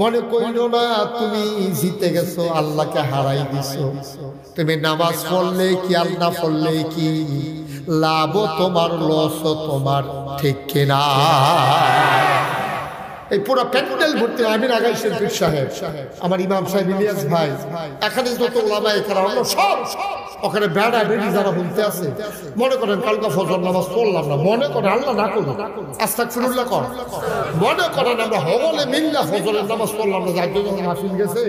মনে করিল না তুমি জিতে গেছো, আল্লাহকে হারাই দিছো। তুমি নামাজ পড়লে কি আর না পড়লে কি, লাভ তোমার, লস তোমার, ঠিক কিনা? এই পুরো প্যান্ডেল ভর্তি আমির আগাইশের পীর সাহেব, আমার ইমাম সাহেব ইলিয়াস ভাই, এখানে যত ওলামায়ে কেরাম সব ওখানে বেড়া বেড়ি যারা বলতে আছে, মনে করেন কালকা ফজর নামাজ পড়লাম না, মনে করেন আল্লাহ না করুন, আস্তাগফিরুল্লাহ কর, মনে করেন আমরা হবলে মিল্লা ফজরের নামাজ পড়লাম না, যাই যখন মাসুল গেছে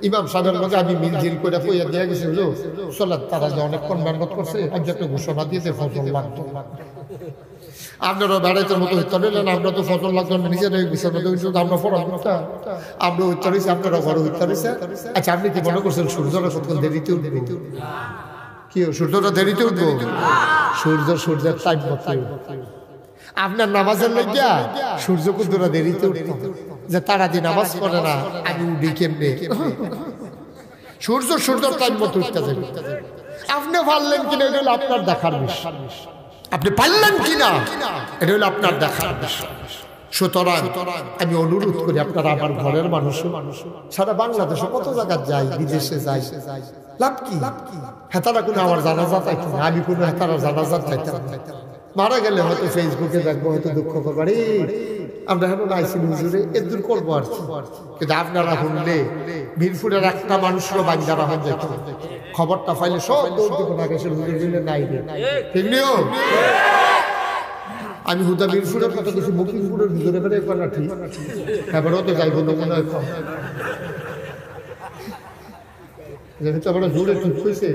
ইমাম সাহেবের মধ্যে আমি মিলজিল করে পইয়া দিয়ে গেছি, হলো সোলাত তারা যে অনেকক্ষণ মেহনত করছে, আমি একটা ঘোষণা দিয়েছে ফজর লাগতো। আপনারা বেড়াইতে মতো হইতে পারলেন, আমরা তো ফজর লাগতো না, নিজেরাই বিছানাতে হইতে, আমরা পড়া করতাম, আমরা হইতে পারিছি, আপনারা ঘরে হইতে পারিছে। আচ্ছা, আপনি কি মনে করছেন সূর্যটা কতক্ষণ দেরিতে উঠবে? কি সূর্যটা দেরিতে উঠবো? সূর্যের টাইম মতো আপনার নামাজের লাগিয়া সূর্য কুদ্দুরা দেরিতে উঠতো, যে তারা যে নামাজ পড়ে না, আমি উঠি কেমনে? সূর্যের টাইম মতো উঠতে যাবে। আপনি পারলেন কিনা এটা হলো আপনার দেখার বিষয়, আপনি পারলেন কিনা এটা হলো আপনার দেখার বিষয়। সুতরাং আমি অনুরোধ করি, আপনারা আমার ঘরের মানুষ, সারা বাংলাদেশে কত জায়গায় যাই, বিদেশে যাই, লাভ কি? হেতারা কোনো আমার জানাজা চাইতে না, আমি কোনো হেতারা জানাজা চাইতাম না। মারা গেলে হয়তো ফেসবুকে দেখবো, হয়তো দুঃখ করবো, আরে আমরা এখন আইসি হুজুরে এর দূর করবো আর কি। কিন্তু আপনারা শুনলে মিরপুরের একটা মানুষেরও বাঞ্জারা হয়ে যেত, খবরটা পাইলে সব দৌড় দিব না, গেছে হুজুর দিলে নাই রে, ঠিক নিও। আমি হুদা মিরপুরের কথা কিছু বুকিংপুরের ভিতরে বেড়ে করা ঠিক এবারও তো যাইব না মনে হয় যেহেতু আমরা জোরে ঠিক হয়েছে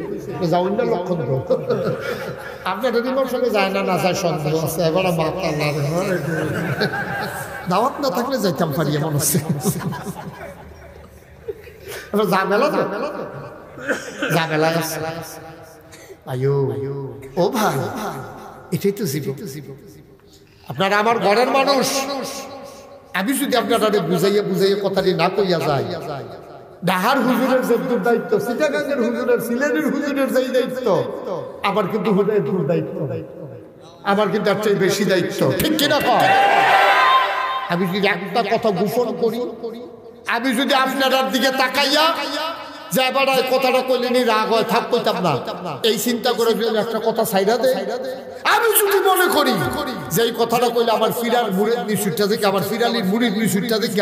যাওয়ার না লক্ষণ তো আপনাদের ইমোশনে যায় না না যায় সন্দেহ আছে এবার দাওয়াত না থাকলে যাইতাম পারি এমন আছে ঝামেলা তো ঝামেলা আয়ো ও ভাই এটাই তো জীবন আপনারা আমার ঘরের মানুষ আমি যদি আপনারা বুঝাইয়া বুঝাইয়া কথাটি না কইয়া যায় ডাহার হুজুরের যে দায়িত্ব চিটাগাঙ্গের হুজুরের সিলেটের হুজুরের যেই দায়িত্ব আমার কিন্তু হুজুরের দায়িত্ব আমার কিন্তু একটা বেশি দায়িত্ব ঠিক কিনা আমি যদি একটা কথা গোপন করি আমি যদি আপনার দিকে তাকাইয়া যে এবার কথাটা কইলেনি রাগ হয় থাক কইতাম না এই চিন্তা করে একটা কথা ছাইড়া দে আমি যদি মনে করি যে এই কথাটা কইলে আমার ফিরার মুড়ির নিশুটটা থেকে আমার ফিরালির মুড়ির নিশুটটা থেকে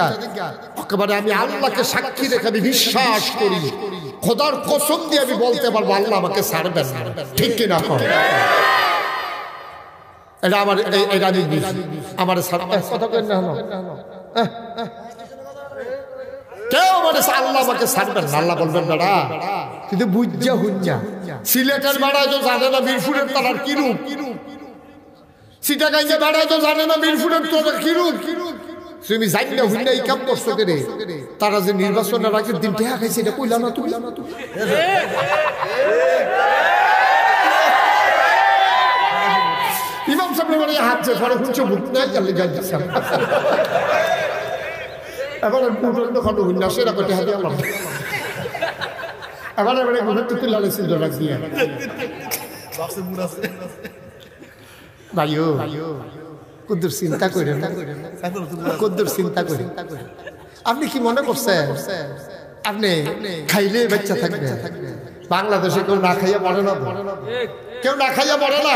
একেবারে আমি আল্লাহকে সাক্ষী রেখে আমি বিশ্বাস করি খোদার কসম দিয়ে আমি বলতে পারবো আল্লাহ আমাকে ছাড়বেন না ঠিক কিনা এটা আমার এটা আমি আমার কথা কেন না কেউ মানে আল্লাহ আমাকে ছাড়বেন না আল্লাহ বলবেন বেড়া কিন্তু বুঝা হুঞ্জা সিলেটের বেড়া তো জানে না মিরপুরের তার কিরূপ চিটাগাঙ্গে বেড়া তো জানে না মিরপুরের তোর কিরূপ তুমি জানি না হুঞ্জা এই কাম করছো রে তারা যে নির্বাচনের আগের দিন টেহা খাইছে এটা কইলা না তুমি ইমাম সাহেব মানে হাত যে ফরে হুঞ্চে বুক নাই জানলে যাইতেছে এবার পুরনো খন্ড হুন্যাসে এরা কটে হাতে আমার এবার এবারে ঘুরে তুই লালেছি জোড়া দিয়ে ভাইও কুদ্দুর চিন্তা করেন কুদ্দুর চিন্তা করেন আপনি কি মনে করছেন আপনি খাইলে বাচ্চা থাকবে বাংলাদেশে কেউ না খাইয়া মরে না কেউ না খাইয়া মরে না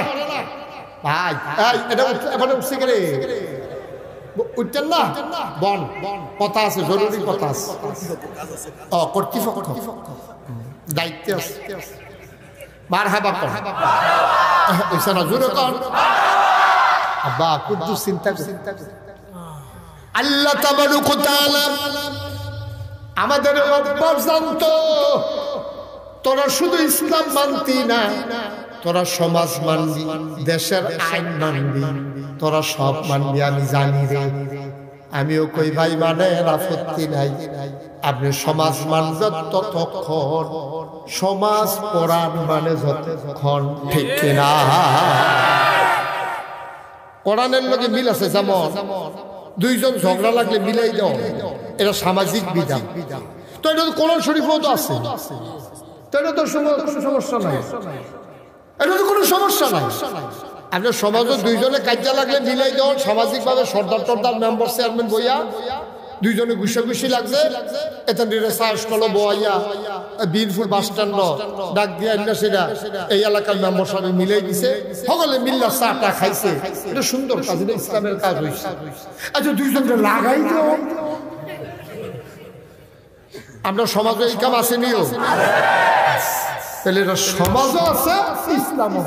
ভাই এটা এবারে উঠছে কে উঠতেন না বন কথা আছে জরুরি কথা আছে কর্তৃপক্ষ দায়িত্ব আছে মারহাবা কর ওইসা না জোরে কর আব্বা কুদ্দুস চিন্তা আল্লাহ তাবারক ওয়া তাআলা আমাদের অভ্যাস জানতো তোরা শুধু ইসলাম মানতি না তোরা সমাজ মানবি দেশের আইন মানবি তোরা সব মানবি আমি জানি রে আমিও কই ভাই মানে আপত্তি নাই আপনি সমাজ মানবেন ততক্ষণ সমাজ কোরআন মানে যতক্ষণ ঠিক কিনা কোরআনের লগে মিল আছে যেমন দুইজন ঝগড়া লাগলে মিলাই দাও এটা সামাজিক বিধান তো এটা তো কোরআন শরীফও তো আছে তো এটা তো সমস্যা নাই এটা তো কোনো সমস্যা নাই আপনার সমাজে দুইজনে কাজা লাগলে মিলাই দেওয়া সামাজিক ভাবে সর্দার টর্দার মেম্বার চেয়ারম্যান বইয়া দুইজনে ঘুষাঘুষি লাগছে এটা সাহস করলো বইয়া বীরপুর বাস স্ট্যান্ড ডাক দিয়ে আইনা সেটা এই এলাকার মেম্বার সবাই মিলাই দিছে সকলে মিল্লা চাটা খাইছে এটা সুন্দর কাজ এটা ইসলামের কাজ হয়েছে আচ্ছা দুইজনকে লাগাই দাও আমরা সমাজে এই কাম আসেনিও তাহলে এটা সমাজও আছে ইসলামও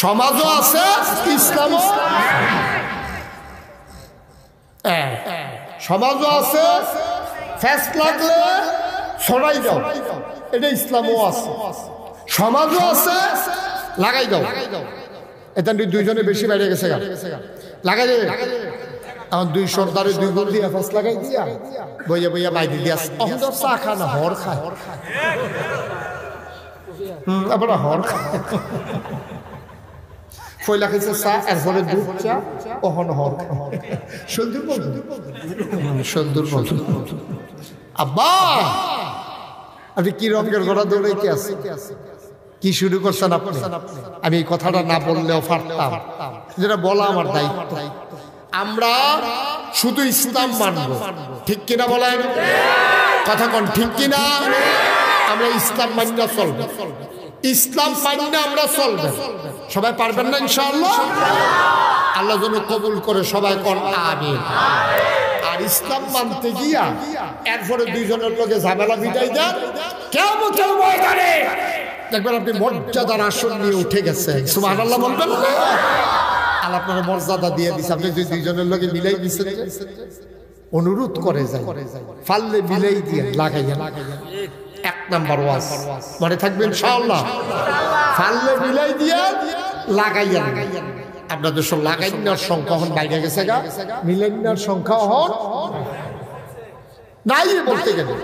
সমাজও আছে ইসলামও সমাজও আছে ফ্যাস লাগলে ছড়াই দাও এটা ইসলামও আছে সমাজও আছে লাগাই দাও এটা দুইজনে বেশি বাইরে গেছে লাগাই দে আমার দুই সর্দারে দুই গোল দিয়ে ফ্যাস লাগাই দিয়া বইয়া বইয়া বাইরে দিয়া অন্তর চা খা না হর খায় আবার হর খায় ফয়লা খাইছে চা এরপরে দুধ চা ওহন হর সুন্দর সুন্দর আব্বা আপনি কি রঙের গড়া দৌড়াইতে আছে কি শুরু করছেন আপনি আমি এই কথাটা না বললেও পারতাম যেটা বলা আমার দায়িত্ব আমরা শুধু ইসলাম মানবো ঠিক কিনা বলেন কথা কোন ঠিক কিনা আমরা ইসলাম মানিনা চলবো ইসলাম মানিনা আমরা চলবো সবাই পারবেন না ইনশাআল্লাহ আল্লাহ যেন কবুল করে সবাই কোন আমিন আর ইসলাম মানতে গিয়া এরপরে দুইজনের লোকে ঝামেলা বিদায় দেন কিয়ামতের ময়দানে দেখবেন আপনি মর্যাদার আসন নিয়ে উঠে গেছেন সুবহানাল্লাহ বলবেন না আল্লাহ আপনার মর্যাদা দিয়ে দিছে, আপনি যদি দুইজনের লগে মিলাই দিচ্ছেন, অনুরোধ করে যায়, ফাললে মিলাই দিয়ে লাগাইয়া। 1 নাম্বার ওয়াজ মনে থাকবে ইনশাআল্লাহ, ফাললে মিলাই দিয়ে লাগাইয়া। আপনাদের সব লাগাইনার সংখ্যা হন বাইরে গেছে গা, মিলাইনার সংখ্যা হন নাই বলতে গেলে,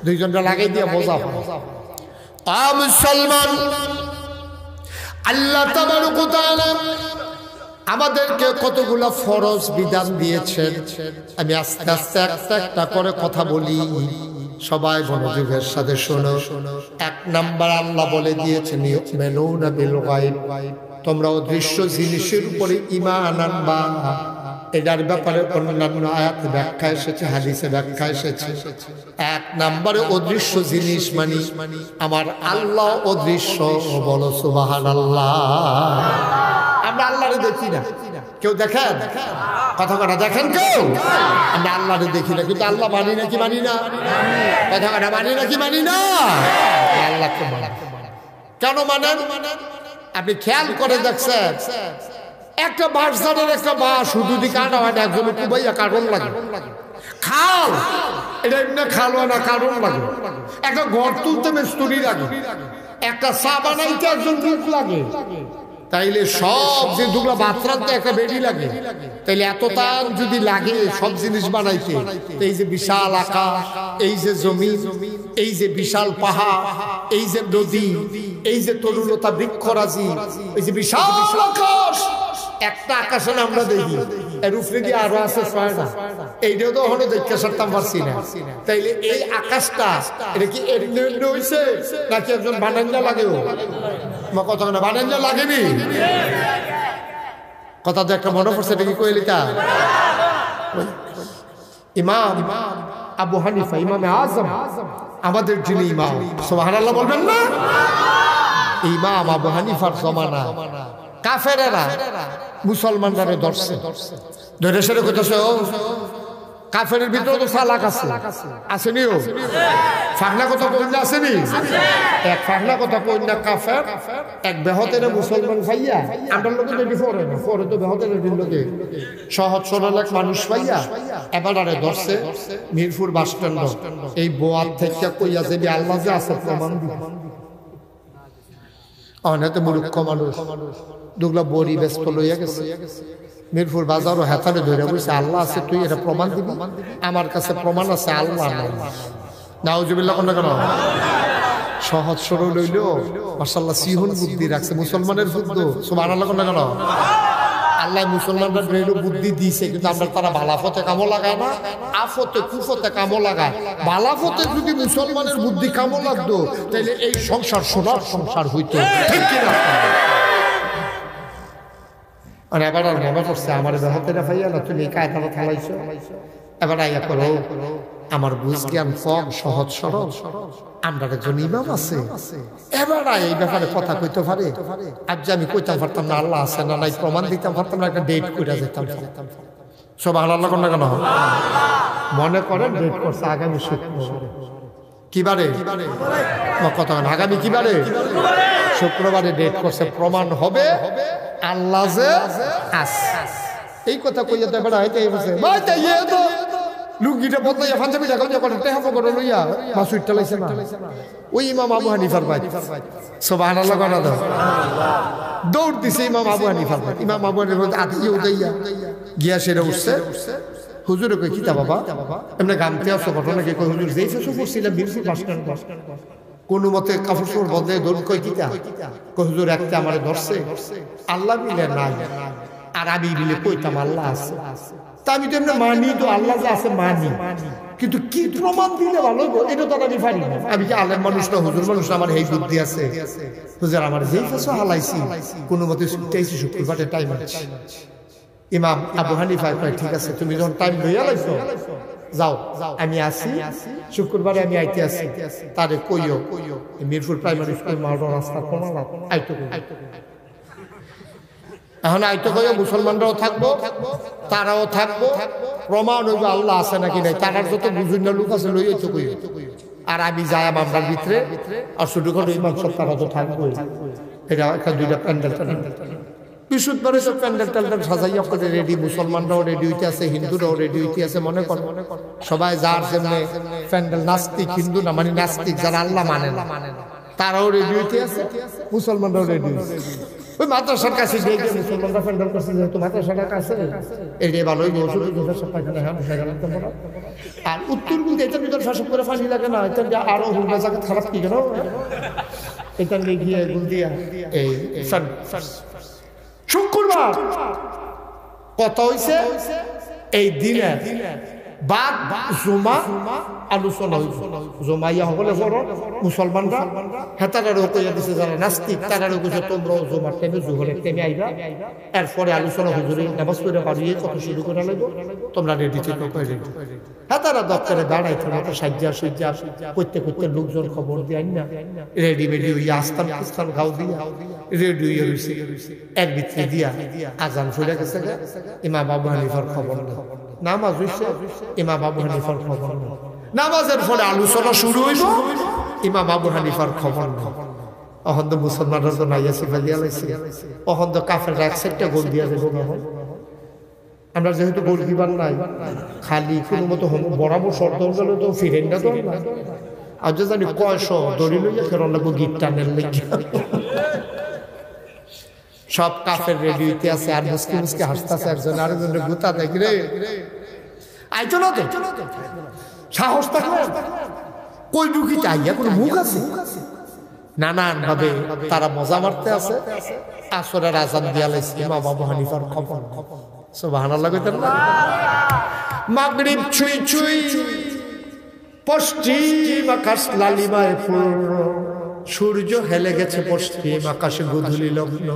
দুইজনটা লাগাই দিয়ে বোঝা। মুসলমান, আল্লাহ তাবারক ওয়া তাআলা আমাদেরকে কতগুলা ফরজ বিধান দিয়েছেন। আমি আস্তে আস্তে একটা একটা করে কথা বলি, সবাই মনোযোগের সাথে শোনো। 1 নাম্বার আল্লাহ বলে দিয়েছেন ইউমিনুনা বিল গায়ব, তোমরা অদৃশ্য জিনিসের উপরে ঈমান আনবা। এটার ব্যাপারে অন্যান্য আয়াতে ব্যাখ্যা এসেছে, হাদিসে ব্যাখ্যা এসেছে। 1 নম্বরে অদৃশ্য জিনিস মানে আমার আল্লাহ অদৃশ্য, বলো সুবহানাল্লাহ। আমরা আল্লাহরে দেখি না, কেউ দেখেন? কথা কথা দেখেন কেউ? আমরা আল্লাহরে দেখি না, কিন্তু আল্লাহ মানি নাকি মানি না? কথা কথা মানি নাকি মানি না? আল্লাহকে মানি। কেন মানেন? আপনি খেয়াল করে দেখছেন, একটা বাঁশঝাড়ের একটা বাঁশ শুধু দিকে আনা হয় না, একজন কুবাইয়া কারণ লাগে। খাল এটা এমনি খাল হয় না, কারণ লাগে। একটা ঘর তুলতে মিস্ত্রি লাগে, একটা চা বানাইতে একজন লোক লাগে। তাইলে সব জিনিসগুলো বাতরাতে একটা বেডি লাগে। তাইলে এত তার যদি লাগে সব জিনিস বানাইতে, এই যে বিশাল আকাশ, এই যে জমিন, এই যে বিশাল পাহাড়, এই যে নদী, এই যে তরুলতা বৃক্ষরাজি, এই যে বিশাল আকাশ, একটা আকাশে আমরা দেখি, এর উপরে দিয়ে আরো আছে 6টা। এইটাও তো এখনো দেখতে সারতাম পারছি না। তাইলে এই আকাশটা এটা কি এমনি হয়েছে নাকি একজন বানাঞ্জা লাগেও? কথা না, বানাঞ্জা লাগেনি। কথা তো একটা মনে পড়ছে, এটা কি কইলিতা? ইমাম আবু হানিফা, ইমামে আজম, আমাদের যিনি ইমাম, সুবহানাল্লাহ বলবেন না? ইমাম আবু হানিফার জমানা কাফেরেরা মুসলমানরা ধরছে, ধরে সেরে কইতেছে কাফেরের ভিতরে তো চালাক আছে, আসেনি? ও ফাগনা কথা কইনা আসেনি? এক ফাগনা কথা কইনা কাফের এক বেহতের মুসলমান ভাইয়া, আমরা লোকে যদি পড়ে না, পড়ে তো বেহতের লোকে সহজ সরল এক মানুষ ভাইয়া এবারে ধরছে মিরপুর বাস স্ট্যান্ড। এই বোয়ার থেকে কইয়া যে আল্লাহ যে আছে প্রমাণ দিবে। অনেক মূর্খ মানুষ দুগলা বড়ি ব্যস্ত লইয়া গেছে, মিরপুর বাজারও হেতারে ধরে বলছে আল্লাহ আছে, তুই এটা প্রমাণ দিবি? আমার কাছে প্রমাণ আছে আল্লাহ নাই। নাউজুবিল্লাহ কোন কেন? সহজ সরল লইল মাশাআল্লাহ, সিহন বুদ্ধি রাখছে, মুসলমানের বুদ্ধি। সুবহানাল্লাহ কোন কেন? আল্লাহ মুসলমানরা ব্রেনও বুদ্ধি দিয়েছে, কিন্তু আমরা তারা বালাফতে কামো লাগায় না, আফতে কুফতে কামো লাগায়। বালাফতে যদি মুসলমানের বুদ্ধি কামো লাগতো তাহলে এই সংসার সোনার সংসার হইতো, ঠিক কিনা? আর এবার আর মনে করছে আমার বেহতেরা ভাইয়া না, তুমি কায়দাটা খেলাইছো, এবার আইয়া করো আমার বুঝ জ্ঞান কম, সহজ সরল, আমরা একজন ইমাম আছে, এবার এই ব্যাপারে কথা কইতে পারে। আর যে আমি কইতাম পারতাম না আল্লাহ আছে না নাই, প্রমাণ দিতাম পারতাম না, একটা ডেট করে যেতাম। সব আল্লাহ কোন কেন? মনে করেন ডেট করছে আগামী শুক্রবারে। কিবারে? কথা আগামী কিবারে? শুক্রবারে ডেট করছে, প্রমাণ হবে আল্লাহ যে আছে। এই কথা কইয়া তো এবার হইতে বলছে লুঙ্গিটা বদলাইয়া পাঞ্জাবিটা গঞ্জা করে টেহাফ করে লইয়া মাসুইটটা লাইছে না, ওই ইমাম আবু হানিফার ভাই। সুবহানাল্লাহ কোন দাও দৌড় দিছে ইমাম আবু হানিফার ভাই। ইমাম আবু হানিফার আদিয়ে উদাইয়া গিয়া সেরে উঠছে। হুজুরে কই কিতা বাবা এমনি গামতে আসো, ঘটনা কি কই? হুজুর যেই ফেসু করছিলাম মিরপুর বাস স্ট্যান্ড, কোন মতে কাপড় চোপড় বদলে দৌড় কই কিতা? কই হুজুর একটা আমারে ধরছে, আল্লাহ মিলে নাই আর আমি মিলে কইতাম আল্লাহ আছে। তা আমি তো এমনি মানি, তো আল্লাহ যে আছে মানি, কিন্তু কি প্রমাণ দিলে ভালো এটা তো আমি পারি না। আমি কি আলেম মানুষ না, হুজুর মানুষ না, আমার এই বুদ্ধি আছে। হুজুর আমার যেই ফেসু হালাইছি কোন মতে ছুটতেছি, শুক্রবারে টাইম আছে। ইমাম আবু হানিফা কয় ঠিক আছে, তুমি যখন টাইম লইয়া লাইছো যাও, আমি আসি শুক্রবারে, আমি আইতে আসি। তারে কইও মিরপুর প্রাইমারি স্কুল মারো রাস্তা কমালা আইতো কই, এখন আইতো কই মুসলমানরাও থাকবো, তারাও থাকবো, প্রমাণ হইব আল্লাহ আছে নাকি নাই। তারার যত বুঝুন লোক আছে লই আইতো কই, আর আমি যাই মামলার ভিতরে, আর শুধু করে ইমাম সব তারা তো থাকবো। এটা একটা দুইটা প্যান্ডেল বৃহস্পতিবারে সব প্যান্ডেল ট্যান্ডেল সাজাইয়া করে রেডি, মুসলমানরাও রেডি হইতে আছে, হিন্দুরাও রেডি হইতে আছে। মনে কর সবাই যার যেমনি প্যান্ডেল, নাস্তিক হিন্দু না মানে নাস্তিক যারা আল্লাহ মানে না তারাও রেডি হইতে আছে, মুসলমানরাও রেডি হইছে। ওই মাদ্রাসার কাছে দেখে মুসলমানরা প্যান্ডেল করছে, যেহেতু মাদ্রাসাটার কাছে এটাই ভালোই বছর পায়খানা। আর উত্তর কিন্তু এটার ভিতরে শাসক করে ফাঁসি লাগে না, এটা আরো হুন্ডা জায়গা খারাপ কি কেন এটা গিয়ে গুল দিয়া এই শুক্রবার কথা হইছে এই দিনে বাদ জুমা আলোচনা হইছে। জমাইয়া হলে পর মুসলমানরা হেতারারও কইয়া দিছে, যারা নাস্তিক তারারও কইছে তোমরাও জুমার টাইমে জোহরের টাইমে আইবা, এরপরে আলোচনা হুজুরে নামাজ পড়ে বাড়িয়ে কত শুরু করা লাগবে, তোমরা রেডি থেকে রেডি। হেতারা দপ্তরে দাঁড়াইছে মতো সাজ্জা সুজ্জা করতে করতে লোকজন খবর দিয়ে না রেডি মেডি হইয়া আস্তান আস্তান গাও দিয়া রেডি হইয়া রয়েছে। এক ভিতরে দিয়া আজান ফুলে গেছে, ইমাম আবু হানিফার খবর না, নামাজ হইছে, ইমাম আবু হানিফার খবর না, নামাজের ফলে আলোচনা শুরু হইল, ইমাম আবু হানিফার খবর না। অহন তো মুসলমানরা তো নাইয়া সিফালিয়া লাইছে, অহন তো কাফেররা এক সাইডটা গোল দিয়া যাবো। আমরা যেহেতু গোলকিপার নাই, খালি কোনো মতো বরাবর শর্ত গেলে তো ফিরেন না, তো আর যে জানি কয়শ দড়ি লইয়া ফেরন লাগবো গিট টানের লেগে। সব কাফের রেডি হইতে আছে, আর মুসকি মুসকি হাসতেছে, একজন আরেকজনের গুতা দেখি রে আইতো না তো সাহস থাকলে কই বুকিতে আইয়া কোনো মুখ আছে। নানান ভাবে তারা মজা মারতে আছে। আসরের আজান দিয়া লাইছে, ইমাম আবু হানিফার খবর। সুবহানাল্লাহ কইতেন না? মাগরিব ছুঁই ছুঁই পশ্চিম আকাশ লালিমায় পূর্ণ, সূর্য হেলে গেছে পশ্চিম আকাশে গোধূলি লগ্ন।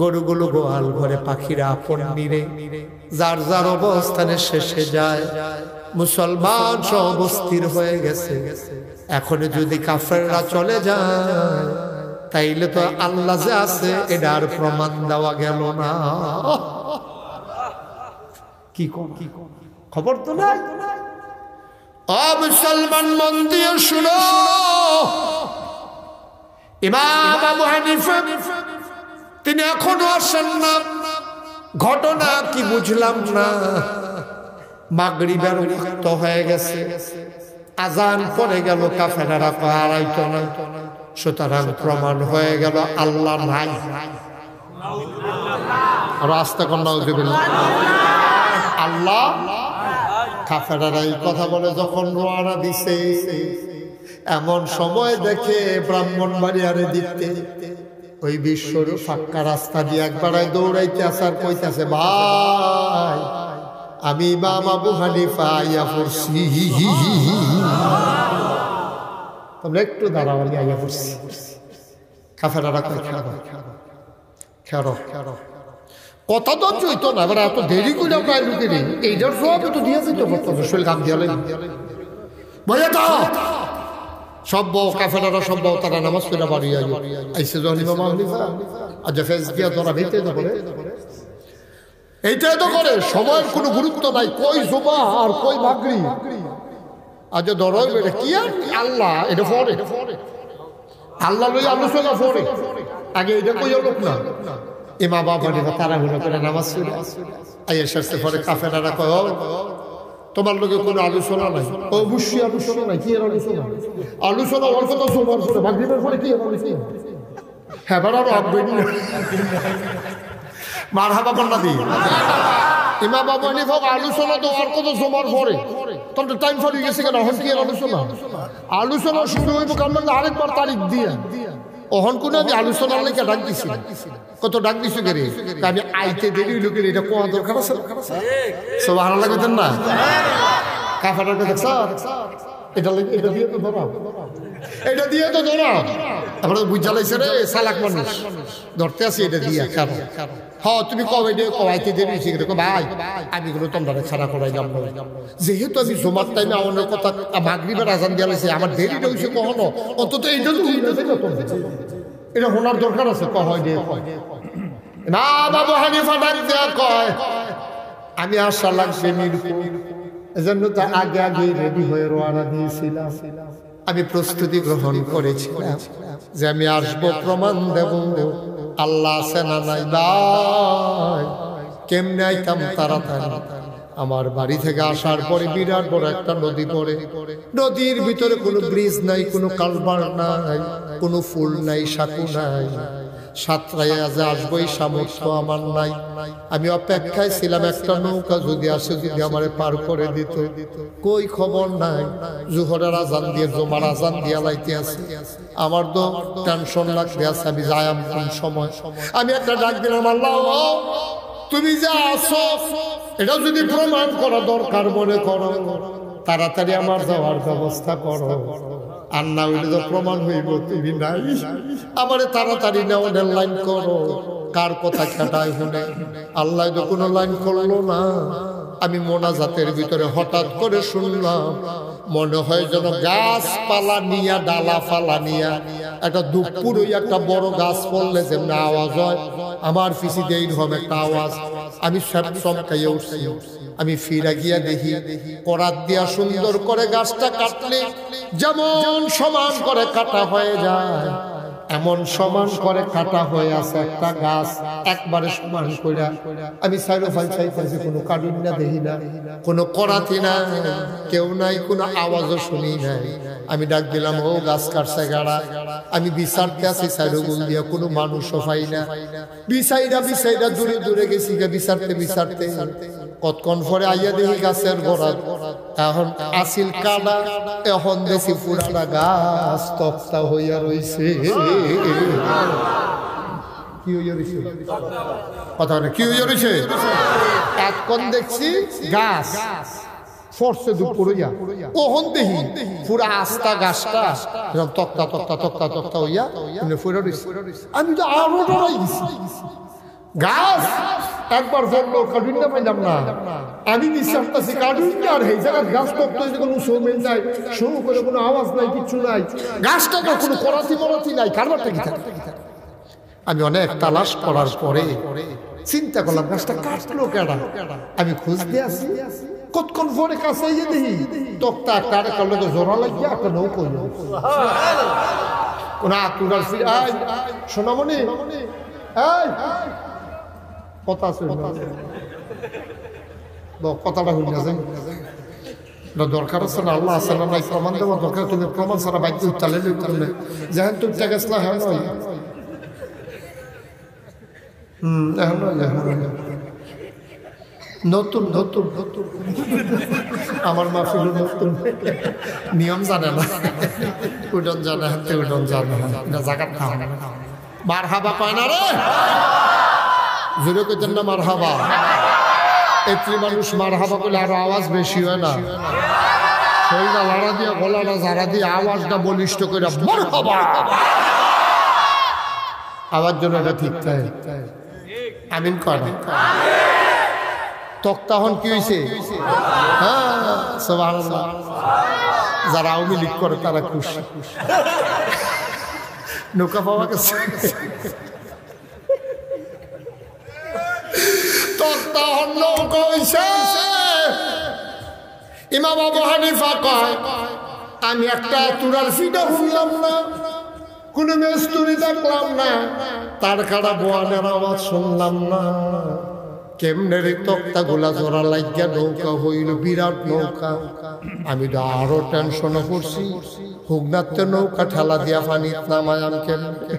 গরুগুলো গোয়াল ঘরে, পাখিরা আপন নিরে, যার যার অবস্থানে শেষে যায়। মুসলমান সব অস্থির হয়ে গেছে, এখন যদি কাফেররা চলে যায় তাইলে তো আল্লাহ যে আছে এটার প্রমাণ দেওয়া গেল না। কি খবর তো নাই। মুসলমান মন দিয়ে শুনো, ইমাম আবু হানিফা তিনি এখনো আসেন না। ঘটনা কি বুঝলাম না। মাগরিবের ওয়াক্ত হয়ে গেছে, আজান পড়ে গেল, কাফেররা আর আইতো না। সুতরাং প্রমাণ হয়ে গেল আল্লাহ নাই। আর আস্তে কন্যা আল্লাহ। কাফেররা এই কথা বলে যখন রওনা দিছে, এমন সময় দেখে ব্রাহ্মণবাড়িয়ারে দিতে ওই বিশ্বর ফাঁকা রাস্তা দিয়ে একবার দৌড়াইতে আসার কইতাছে, ভাই আমি ইমাম আবু হানিফা আইয়া পড়ছি। তোমরা একটু দাঁড়াও, আমি আইয়া পড়ছি। কাফেররা কই খেরো কত ধৈর্য হইতো না, এবার এত দেরি করে প্রায় ঢুকে নেই। এইটার সব তো দিয়ে যেত শরীর কাম দিয়ে বইয়া দাও সব বউ কাফেররা, সব বউ তারা নামাজ পড়া বাড়ি আইসে যখন ইমাম আবু হানিফা আর ফেস দিয়া তোরা ভেতে তো করে, এইটাই তো করে। সময়ের কোনো গুরুত্ব নাই, কই জুমা আর কই মাগরিব। আজ ধরো এটা কি আর আল্লাহ, এটা পরে আল্লাহ লই আলোচনা পরে, আগে এটা কইও লোক না। ইমাম আবু হানিফা তারা হুলো করে নামাজ পড়ে আইয়া শেষে পরে কাফেররা কয়, তোমার লোকে কোনো আলোচনা নাই। অবশ্যই আলোচনা নাই। কি আলোচনা? আলোচনা অল্প তো জুমার পরে, মাগরিবের পরে কি আলোচনা? হ্যাঁ বাড়ারও আগ্রহী মারহাবা বন্যা দিই। ইমাম আবু হানিফা আলোচনা তো আর কত জমার পরে, তখন টাইম ফুরিয়ে গেছে কেন? এখন কি আলোচনা? আলোচনা শুরু হইব কারণ আরেকবার তারিখ দিয়ে। ওহন কোন আমি আলোচনার লেগে ডাক দিছি, কত ডাক দিছি কে রে, আমি আইতে দেরি হইল কে, এটা কোয়া দরকার আছে? সুবহানাল্লাহ কইতেন না? কাফেররা দেখছ এটা দিয়ে তো ধরা, এটা দিয়ে তো ধরা। তারপরে বুঝা লাইছে রে চালাক মানুষ, ধরতে আসি এটা দিয়া। কারণ হ্যাঁ তুমি কবে কবাইতে দেরি হয়েছে, ভাই আমি গুলো তোমরা খাড়া করাইলাম না, যেহেতু আমি জমার টাইমে আমার কথা মাগরিবের আজান দিয়া লাইছে, আমার দেরিটা হয়েছে কখনো, অন্তত এইটা তো এটা শোনার দরকার আছে। কয় দিয়ে না বাবু হানিফা ডাক দেয়া কয়, আমি আশা লাগছে মিরপুর, এজন্য তো আগে আগে রেডি হয়ে রওনা দিয়েছিলাম। আমি প্রস্তুতি গ্রহণ করেছিলাম যে আমি আসবো, প্রমাণ দেব আল্লাহ আছে না নাই ভাই? কেমনে আইতাম তাড়াতাড়ি? আমার বাড়ি থেকে আসার পরে বিরাট বড় একটা নদী পড়ে, নদীর ভিতরে কোনো ব্রিজ নাই, কোনো কালভার নাই, কোনো ফুল নাই, সাঁকু নাই। সাঁতরাইয়া যে আসবো এই সামর্থ্য আমার নাই। আমি অপেক্ষায় ছিলাম একটা নৌকা যদি আসে, যদি আমারে পার করে দিত। কই খবর নাই। জোহরের আজান দিয়ে জমার আজান দিয়া লাইতে আছে। আমার তো টেনশন লাগতে আছে, আমি যাইম কোন সময়। আমি একটা ডাক দিলাম, আল্লাহ তুমি যা আসো এটা যদি প্রমাণ করা দরকার মনে করো, তাড়াতাড়ি আমার যাওয়ার ব্যবস্থা করো। আর না হইলে তো প্রমাণ হইব তুমি নাই। আমারে তাড়াতাড়ি নেওয়ার লাইন করো। কার কথা খেটায় শুনে আল্লাহ তো কোনো লাইন করলো না। আমি মোনাজাতের ভিতরে হঠাৎ করে শুনলাম, মনে হয় যেন গাছপালা নিয়া, ডালা ফালা নিয়া একটা দুপুর ওই একটা বড় গাছ পড়লে যেমন আওয়াজ হয়, আমার পিছি দিয়ে এইরকম একটা আওয়াজ। আমি সব চমকাইয়া উঠছি। আমি ফিরা গিয়া দেখি করাত দিয়া সুন্দর করে গাছটা কাটলে যেমন সমান করে কাটা হয়ে যায়, এমন সমান করে কাটা হয়ে আছে একটা গাছ, একবারে সমান কইরা। আমি সাইডো ফাইল চাইতেছি, কোনো কাটুন না দেখি না, কোনো করাতি না, কেউ নাই, কোনো আওয়াজও শুনি নাই। আমি ডাক দিলাম, ও গাছ কাটছে গাড়া। আমি বিচারতে আছি সাইডো গুল দিয়া, কোনো মানুষও পাই না। বিচাইরা দূরে দূরে গেছি, বিচারতে বিচারতে কতক্ষণ পরে আইয়া দেখি গাছের গোড়া এখন আসিল কাটা, এখন দেখি পুরাটা গাছ তক্তা হইয়া রইছে। কি হইয়া রইছে? কথা না, কি হইয়া রইছে? এখন দেখছি গাছ ফরসে দুপুর হইয়া, ওহন দেখি পুরা আস্তা গাছটা তক্তা তক্তা তক্তা তক্তা হইয়া ফুরা রইছে। আমি তো আরো ডরাই গেছি। গাছ একবার ফেললো, কাটুন না পাইলাম না। আমি বিশ্বাসটাছি কাটুন না, আর এই জায়গায় গাছ তক্ত কোনো সৌমেন নাই, সৌ করে কোনো আওয়াজ নাই, কিচ্ছু নাই। গাছটা কোনো করাতি মরাতি নাই, কারবারটা কি থাকে। আমি অনেক তালাশ করার পরে চিন্তা করলাম, গাছটা কাটলো কেডা। আমি খুঁজতে আসি, কতক্ষণ পরে কাছে দেখি তক্তা একটা আরেকটা লোকে জোড়া লাগিয়া একটা নৌকো, কোন আতুরার সোনামণি কথা আছে, কথাটা হইল না, দরকার আছে না, আল্লাহ আছে না নাই প্রমাণ দেওয়া দরকার। তুমি প্রমাণ ছাড়া বাধ্য চালে যেহেন তুমি গেছলা, হ্যাঁ নয় নতুন নতুন নতুন আমার মাফিল নতুন নিয়ম জানে না, উডন জানে, হাতে উডন জানে না, জাগাত খাওয়া না। মার হাবা পায় না রে, জোরে কইতেন না মার হাবা। এত্রি মানুষ মার হাবা করলে আরো আওয়াজ বেশি হয় না, শরীরটা লাড়া দিয়ে গলাটা ঝাড়া দিয়ে আওয়াজটা বলিষ্ঠ করে মার হাবা, আওয়াজ জন্য এটা ঠিক তাই। আমিন কয় না? তক্তাহন কি হয়েছে? হ্যাঁ, সুবহানাল্লাহ। যারা আওয়ামী লীগ করে তারা খুশি, নৌকা পাওয়া গেছে। তক্তাহন নৌকা হয়েছে। ইমাম আবু হানিফা কয়, আমি একটা তুরার ফিটা শুনলাম না, কোনো মেস্তুরি দেখলাম না, তার কাটা বোয়ানের আওয়াজ শুনলাম না। কেমনে রে তক্তা গুলা জোড়া লাগিয়া নৌকা হইল, বিরাট নৌকা। আমি তো আরো টেনশনে পড়ছি, হুগনাতে নৌকা ঠেলা দিয়া পানি নামায়াম কেমনে।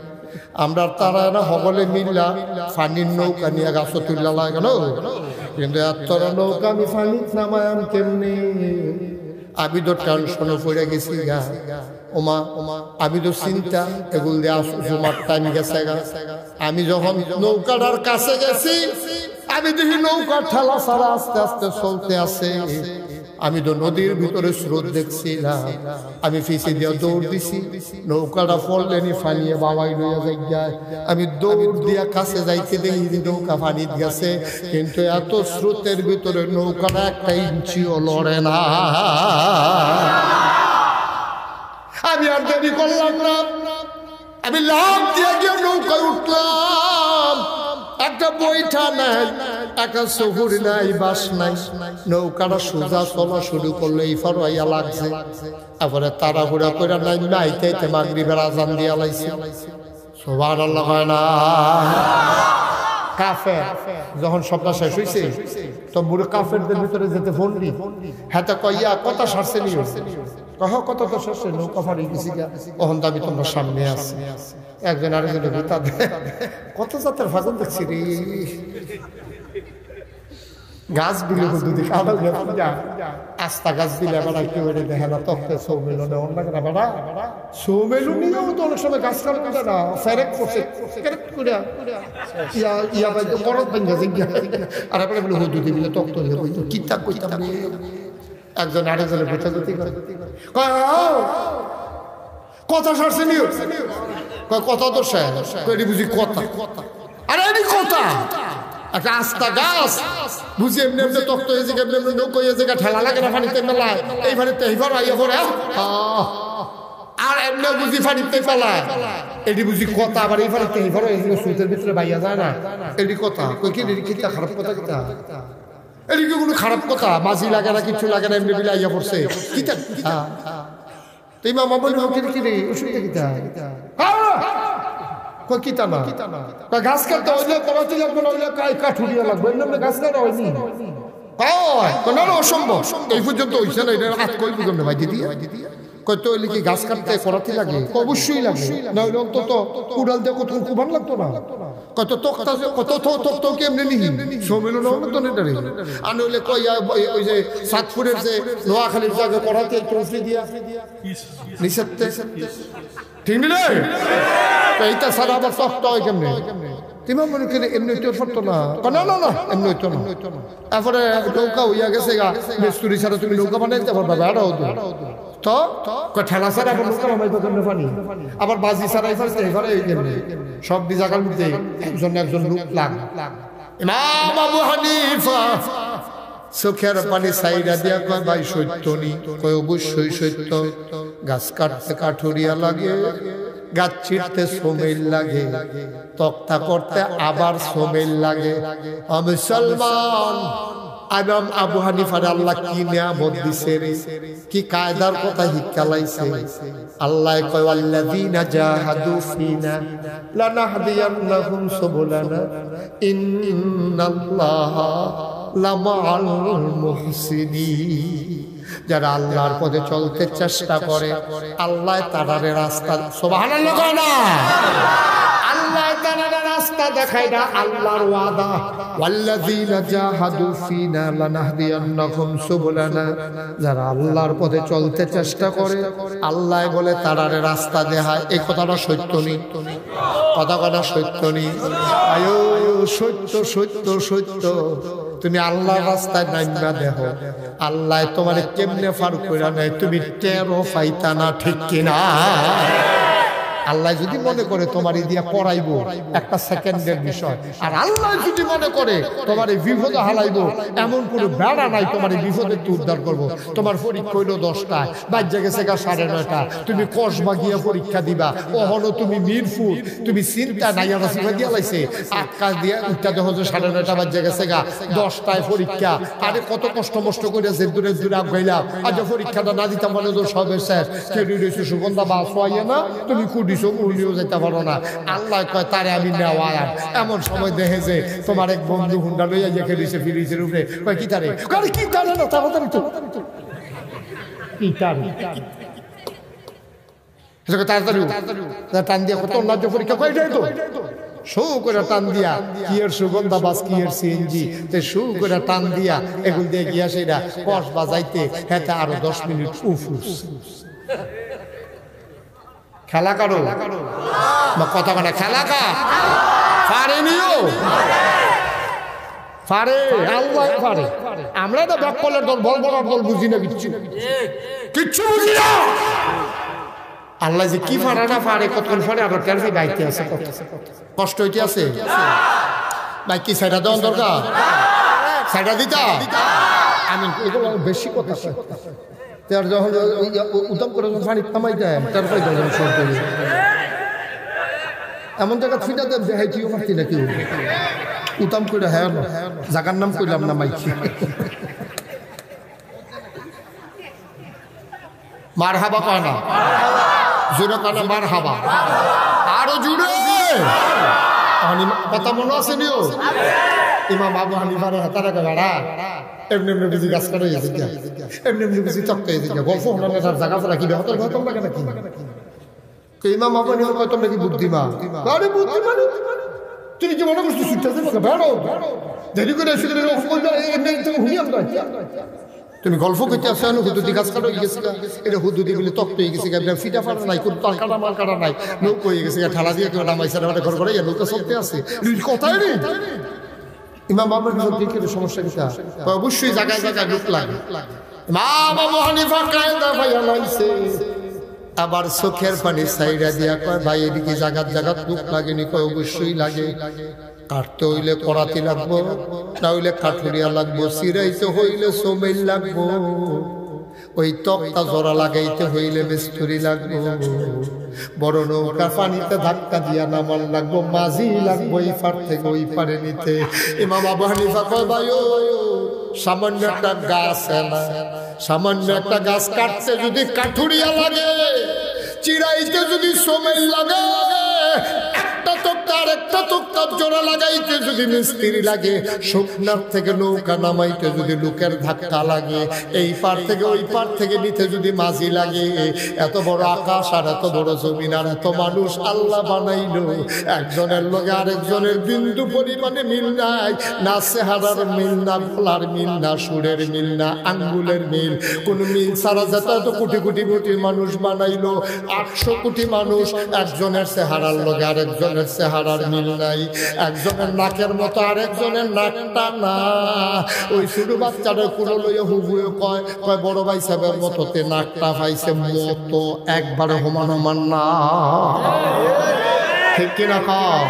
আমরা তারা না হবলে মিললা পানির নৌকা নিয়ে গাছ তুললা লাগে না, কিন্তু এত নৌকা আমি পানি নামায়াম কেমনে। আমি তো টেনশনে পড়ে গেছি গা। ওমা আমি তো চিন্তা এগুল দিয়ে জুমার টাইম গেছে গা। আমি যখন নৌকাটার কাছে গেছি, আমি দেখি নৌকা ঠেলা ছাড়া আস্তে আস্তে চলতে আছে। আমি তো নদীর ভিতরে স্রোত দেখছিলাম, আমি ফিসি দিয়ে দৌড় দিছি, নৌকাটা পড়লেনি ফানিয়ে বাবাই লইয়া যাই। আমি দৌড় দিয়া কাছে যাইতে দেখি নৌকা পানিতে গেছে, কিন্তু এত স্রোতের ভিতরে নৌকাটা একটা ইঞ্চিও লড়ে না। আমি আর দেরি করলাম না, আমি লাফ দিয়ে গিয়ে নৌকায় উঠলাম। একটা বইটা নাই, একটা সহুর নাই, বাস নাই, নৌকাটা সোজা চলা শুরু করলো। এই ফারোয়া লাগছে, তারপরে তাড়াহুড়া করে নাই নাইতে মাগরিবের আজান দিয়া লাইছে। সুবহানাল্লাহ কয় না। কাফের যখন সবটা শেষ হয়েছে তো বুড়ো কাফেরদের ভিতরে যেতে ফোন দি হ্যাঁ তো কইয়া কথা সারছে নিও কহ কত তো শেষে নৌকা ফাড়ি গেছি কখন দাবি তোমরা সামনে আসছে একজন আরেকজনের ভিতর কত জাতের ফাগুন দেখছি রে গাছ দিলে যদি আস্তা গাছ দিলে আবার কেউ দেখে না তখন সৌমেলু অন্য বেড়া সৌমেলু নিয়েও তো অনেক সময় গাছ কাটবে না ফেরেক করছে আর আপনার বলে হুদুদি দিলে তক্ত কিতা কইতাম একজন আরেকজনের ভেটাগতি কথা সারছে নিও কথা তো শেষ বুঝি কথা আরে এটি কথা একটা আস্তা গাছ বুঝি এমনি এমনি তক্ত হয়েছে এমনি এমনি নৌকো হয়েছে ঠেলা লাগে না পানিতে মেলায় এই পানিতে এইবার আইয়া পড়ে আর এমনি বুঝি পানিতে ফেলায় এটি বুঝি কথা আবার এই পানিতে এইবার সুতের ভিতরে বাইয়া যায় না এটি কথা কই কি কিতা খারাপ কথা কিতা এটি কি কোনো খারাপ কথা মাঝি লাগে না কিছু লাগে না এমনি বিলে আইয়া পড়ছে কিতা তুই মামা বলবো কি রে অসুবিধা কিতা কিতা না গাছ কাটতে হইলে কমাতে লাগবে না হইলে কাঠুরিয়া লাগবে এমনি গাছ কাটা হয়নি অসম্ভব এই পর্যন্ত হইছে না এটা হাত কই বুঝলাম না ভাই দিদি কত হইলে কি গাছ কাটতে করাতে লাগে অবশ্যই লাগে না হইলে অন্তত কুড়াল দিয়ে কত কুবান লাগতো না কত তক্তা কত তক্ত কি এমনি নিহি সম্মেলন হবে তো না রে আর নইলে কই ওই যে সাতপুরের যে নোয়াখালীর জায়গা করাতে ট্রফি দিয়া নিষেধতে ঠিক না এইটা সারা আবার তক্ত হয় কেমনে তুমি মনে করি এমনি তো ফটো না না না না এমনি তো না তারপরে নৌকা হইয়া গেছে গা মিস্ত্রি ছাড়া তুমি নৌকা বানাইতে পারবা বেড়াও তো ঠেলা ছাড়া আবার নৌকা বানাইতে কেমনে পানি আবার বাজি ছাড়াই ফেলছে এবারে কেমনে সব জায়গার মধ্যে একজন একজন লোক লাগ ইমাম আবু হানিফা চোখের পানি সাইডা দিয়া কয় ভাই সত্য নি কয় অবশ্যই সত্য গাছ কাটতে কাঠুরিয়া লাগে গাছ ছিঁড়তে সোমেল লাগে তক্তা করতে আবার সোমেল লাগে মুসলমান ইমাম আবু হানিফার আল্লাহ কি নিয়ামত দিছে রে কি কায়দার কথা হিকালাইছে আল্লাহ কয় আল্লাযীনা জাহাদু ফিনা লানাহদিয়ান্নাহুম সুবুলানা ইন্নাল্লাহা লামাআল মুহসিনিন যারা আল্লাহর পথে চলতে চেষ্টা করে আল্লাহ তাদের রাস্তা সুবহানাল্লাহ কয় না আল্লাহ তাদের রাস্তা দেখায় না আল্লাহর ওয়াদা ওয়াল্লাযীনা জাহাদু ফিনা লানাহদিয়ান্নাহুম সুবুলানা যারা আল্লাহর পথে চলতে চেষ্টা করে আল্লাহ বলে তাদের রাস্তা দেখায় এই কথাটা সত্য নি কথা সত্য নি আয়ো সত্য সত্য সত্য তুমি আল্লাহর রাস্তায় নাইমা দেখো আল্লাহ তোমার কেমনে ফার কইরা নাই তুমি টেরো পাইতা না ঠিক কিনা আল্লাহ যদি মনে করে তোমার দিয়া পড়াইবো একটা সেকেন্ডের বিষয় আর আল্লাহ যদি মনে করে তোমার এই বিপদে হালাইবো এমন কোনো বেড়া নাই তোমার এই বিপদে উদ্ধার করবো তোমার পরীক্ষা হইলো 10টায় বাজ্যা গেছে গা 9:30 তুমি কসবা গিয়া পরীক্ষা দিবা ওহনো তুমি মিরপুর তুমি চিন্তা নাই আমার সিফা দিয়া লাইছে আকাশ দিয়া উঠটা দেখো যে 9:30 বাজ্যা গেছে গা 10টায় পরীক্ষা আরে কত কষ্ট মষ্ট করে যে দূরে দূরে আগাইলাম আজ পরীক্ষাটা না দিতাম মনে তো সবে শেষ কেড়ে রয়েছে সুগন্ধা বাস হইয়া না তুমি কুডি উনিও যেতে পারো না আল্লাহ কয় তারে আমি নেওয়া এমন সময় দেখে যে তোমার এক বন্ধু হুন্ডা লইয়া যে খেলিছে ফিরিসের উপরে কয় কি তারে কি তারে না তাড়াতাড়ি তো কি তারে তাড়াতাড়ি টান দিয়া কত অন্য পরীক্ষা কয় যায় তো শু করে টান দিয়া কি এর সুগন্ধা বাস কি এর সিএনজি তে শু করে টান দিয়া এগুল দিয়ে গিয়া সেটা কস বাজাইতে হেতে আরো 10 মিনিট উফুস খেলা কারো কথা মানে খেলা কা পারেনিও পারে আল্লাহ পারে আমরা তো ব্যাকলের দল বল বড় দল বুঝি না কিচ্ছু বুঝি না আল্লাহ যে কি পারে না পারে কতক্ষণ পারে আর টের ভাই গাইতে আছে কষ্ট হইতে আছে ভাই কি সেটা দেওয়ার দরকার সেটা দিতা আমি এগুলো বেশি কথা তার যখন উদম করে পানি থামাই যায় তারপরে এমন জায়গা ফিটা দেব যে হাইটিও মারতি নাকি উদম করে হ্যাঁ জায়গার নাম কইলাম না মাইছি মার হাবা কয় না জোরে কানা মার হাবা আরো জুড়ে কথা মনে আছে নিও ইমাম আবু হানিফার হাতারা বেড়া এমনি এমনি বুঝি গাছ কাটা গেছে এমনি এমনি বুঝি চক্কা গেছে গল্প হলাম তার জায়গা ফেলা কি হতল হতল লাগে নাকি ইমাম আবু হানিফা কয় তোমরা কি বুদ্ধিমান আরে বুদ্ধিমান তুমি কি মনে করছো সুটটা দেবো বেড়ো দেরি করে এসে এমনি তুমি হুইয়াম তুমি গল্প করতে আসো হুদুদি গাছ কাটা গেছে এটা হুদুদি বলে তপ্ত হয়ে গেছে ফিটা ফাটা নাই কোন তার কাটা মাল কাটা নাই নৌকো হয়ে গেছে ঠেলা দিয়ে কেউ নামাইছে ঘর করে নৌকা চলতে আছে কথাই নেই ইমাম বাবার দেখে সমস্যা কি অবশ্যই জায়গায় জায়গায় লোক লাগে ইমাম আবু হানিফা কায়দা ভাইয়া লাইছে আবার চোখের পানি সাইরা দিয়া কয় ভাই এদিকে জাগাত জাগাত লোক লাগেনি কয় অবশ্যই লাগে কাটতে হইলে করাতি লাগবো না হইলে কাঠুরিয়া লাগবো সিরাইতে হইলে সোমেল লাগবো ওই তক্তা জোড়া লাগাইতে হইলে মিস্ত্রি লাগবো বড় নৌকা পানিতে ধাক্কা দিয়া নামার লাগবো মাঝি লাগবো এই পার থেকে ওই পারে নিতে ইমাম আবু হানিফা কয় ভাই সামান্য একটা গাছ না সামান্য একটা গাছ কাটতে যদি কাঠুরিয়া লাগে চিরাইতে যদি সোমেল লাগে একটা তক্তা আর একটা তক্তার জোড়া লাগাইতে যদি মিস্ত্রি লাগে শুকনার থেকে নৌকা নামাইতে যদি লোকের ধাক্কা লাগে এই পার থেকে ওই পার থেকে নিতে যদি মাঝি লাগে এত বড় আকাশ আর এত বড় জমিন আর এত মানুষ আল্লাহ বানাইলো একজনের লগে আরেকজনের বিন্দু পরিমাণে মিল নাই না চেহারার মিল না গলার মিল না সুরের মিল না আঙ্গুলের মিল কোন মিল ছাড়া যেত এত কোটি কোটি কোটি মানুষ বানাইলো 800 কোটি মানুষ একজনের চেহারার লগে আরেকজনের চেহারার মিল নাই একজনের নাকের মতো আরেকজনের নাকটা না ওই ছোট বাচ্চাদের কোনো লইয়া হুবুয়ে কয় কয় বড় ভাই সাহেবের মতোতে নাকটা পাইছে মতো একবারে সমান সমান না ঠিক কিনা কয়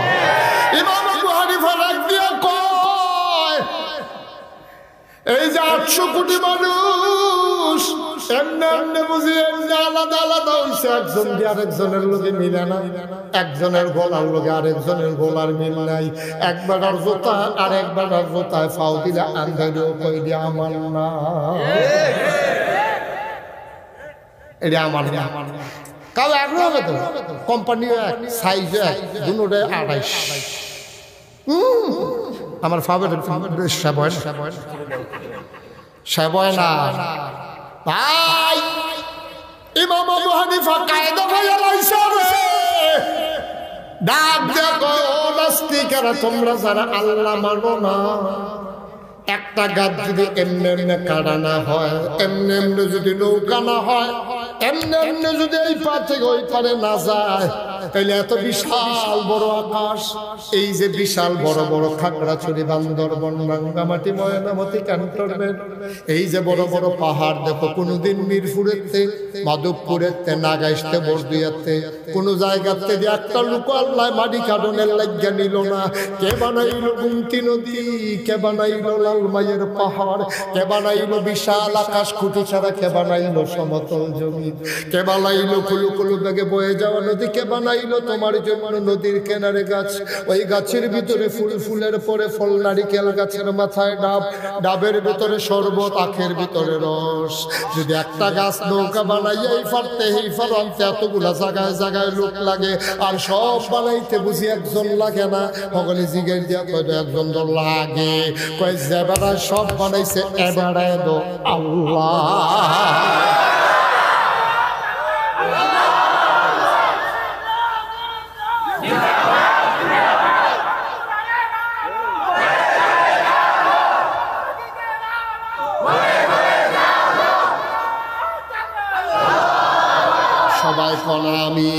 ইমাম আবু হানিফা রাগ দিয়া কয় এই যে 800 কোটি মানুষ এমনি এমনি বুঝি এমনি আলাদা আলাদা হইছে একজন দিয়ে আরেকজনের লোকে মিলে না একজনের গলার লোকে আরেকজনের গলার মিল নাই একবার জোতা আর একবার জোতায় ফাও দিলে আন্দাজও কই দিয়ে আমার না এটা আমার না কাল এক হবে তো কোম্পানি এক সাইজ এক দুটোটাই 28 আমার ফাবের সেবয় না ভাই ইমাম আবু হানিফা কায়দা ভাইয়া লাইছে রে ডাক দেখো নাস্তিকেরা তোমরা যারা আল্লাহ মানো না একটা গাছ যদি এমনি এমনি কাটা না হয় এমনি এমনি যদি নৌকা না হয় এমনি এমনি যদি এই পার থেকে ওই পারে না যায় তাহলে এত বিশাল বড় আকাশ এই যে বিশাল বড় বড় খাগড়াছড়ি বান্দরবন রাঙ্গামাটি ময়নামতি ক্যান্টনমেন্ট এই যে বড় বড় পাহাড় দেখো কোনোদিন মিরপুরেতে মাধবপুরেতে নাগাইশতে বরদুয়াতে কোনো জায়গাতে যে একটা লোক আল্লাহ মাটি কাটনের লাগিয়া নিল না কে বানাইলো গুমতি নদী কে বানাইলো লালমাইয়ের পাহাড় কে বানাইলো বিশাল আকাশ খুঁটি ছাড়া কে বানাইলো সমতল জমি কে বানাইলো কুলু কুলু বেগে বয়ে যাওয়া নদী কে বানাইলো তোমার জন্য নদীর কিনারে গাছ ওই গাছের ভিতরে ফুল ফুলের পরে ফল নারিকেল গাছের মাথায় ডাব ডাবের ভিতরে শরবত আখের ভিতরে রস যদি একটা গাছ নৌকা বানাইয়া এই ফারতে এই ফার আনতে এতগুলা জায়গায় জায়গায় লোক লাগে আর সব বানাইতে বুঝি একজন লাগে না সকলে জিজ্ঞেস দিয়া কয় একজন তো লাগে কয় যে বেড়া সব বানাইছে এবারে দো আল্লাহ সবাই কোন আমি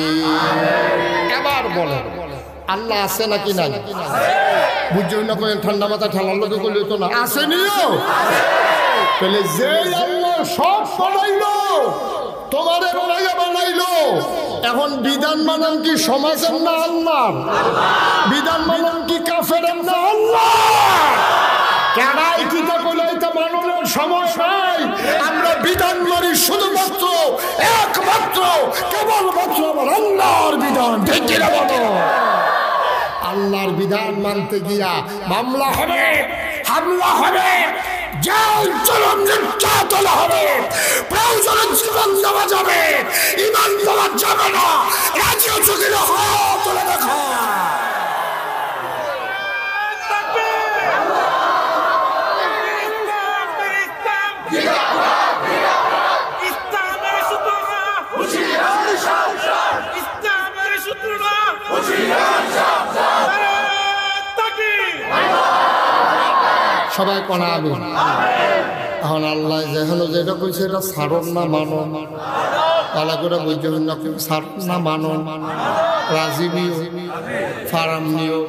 এবার বলে আল্লাহ আছে নাকি নাই বুঝছো না কই ঠান্ডা মাথা ঠান্ডা লোকে কইলে তো না আছে নিও তাহলে যে আল্লাহ সব বানাইলো তোমারে বানাইলো এখন বিধান মানান কি সমাজের না আল্লাহর বিধান মানান কি কাফেরের না আল্লাহ কেনাই কিতা কইলাইতে মাননের সময় নাই আমরা বিধান মানি শুধুমাত্র একমাত্র কেবলমাত্র আমার আল্লাহর বিধান ঠিক কিনা বলো আল্লাহর বিধান মানতে গিয়া মামলা হবে হামলা হবে জেল জুলুম নির্যাতন হবে, প্রয়োজনে জীবন দেওয়া যাবে, ইমান দেওয়া যাবে না। রাজি হচ্ছে কিনা হাত তুলে দেখো। সবাই কোনা আমিন। এখন আল্লাহ যেখানে যেটা কইছে এটা সারণ না মানন, আল্লাহ করে বুঝবেন না, সারণ না মানন, রাজি নিও, ফারাম নিও।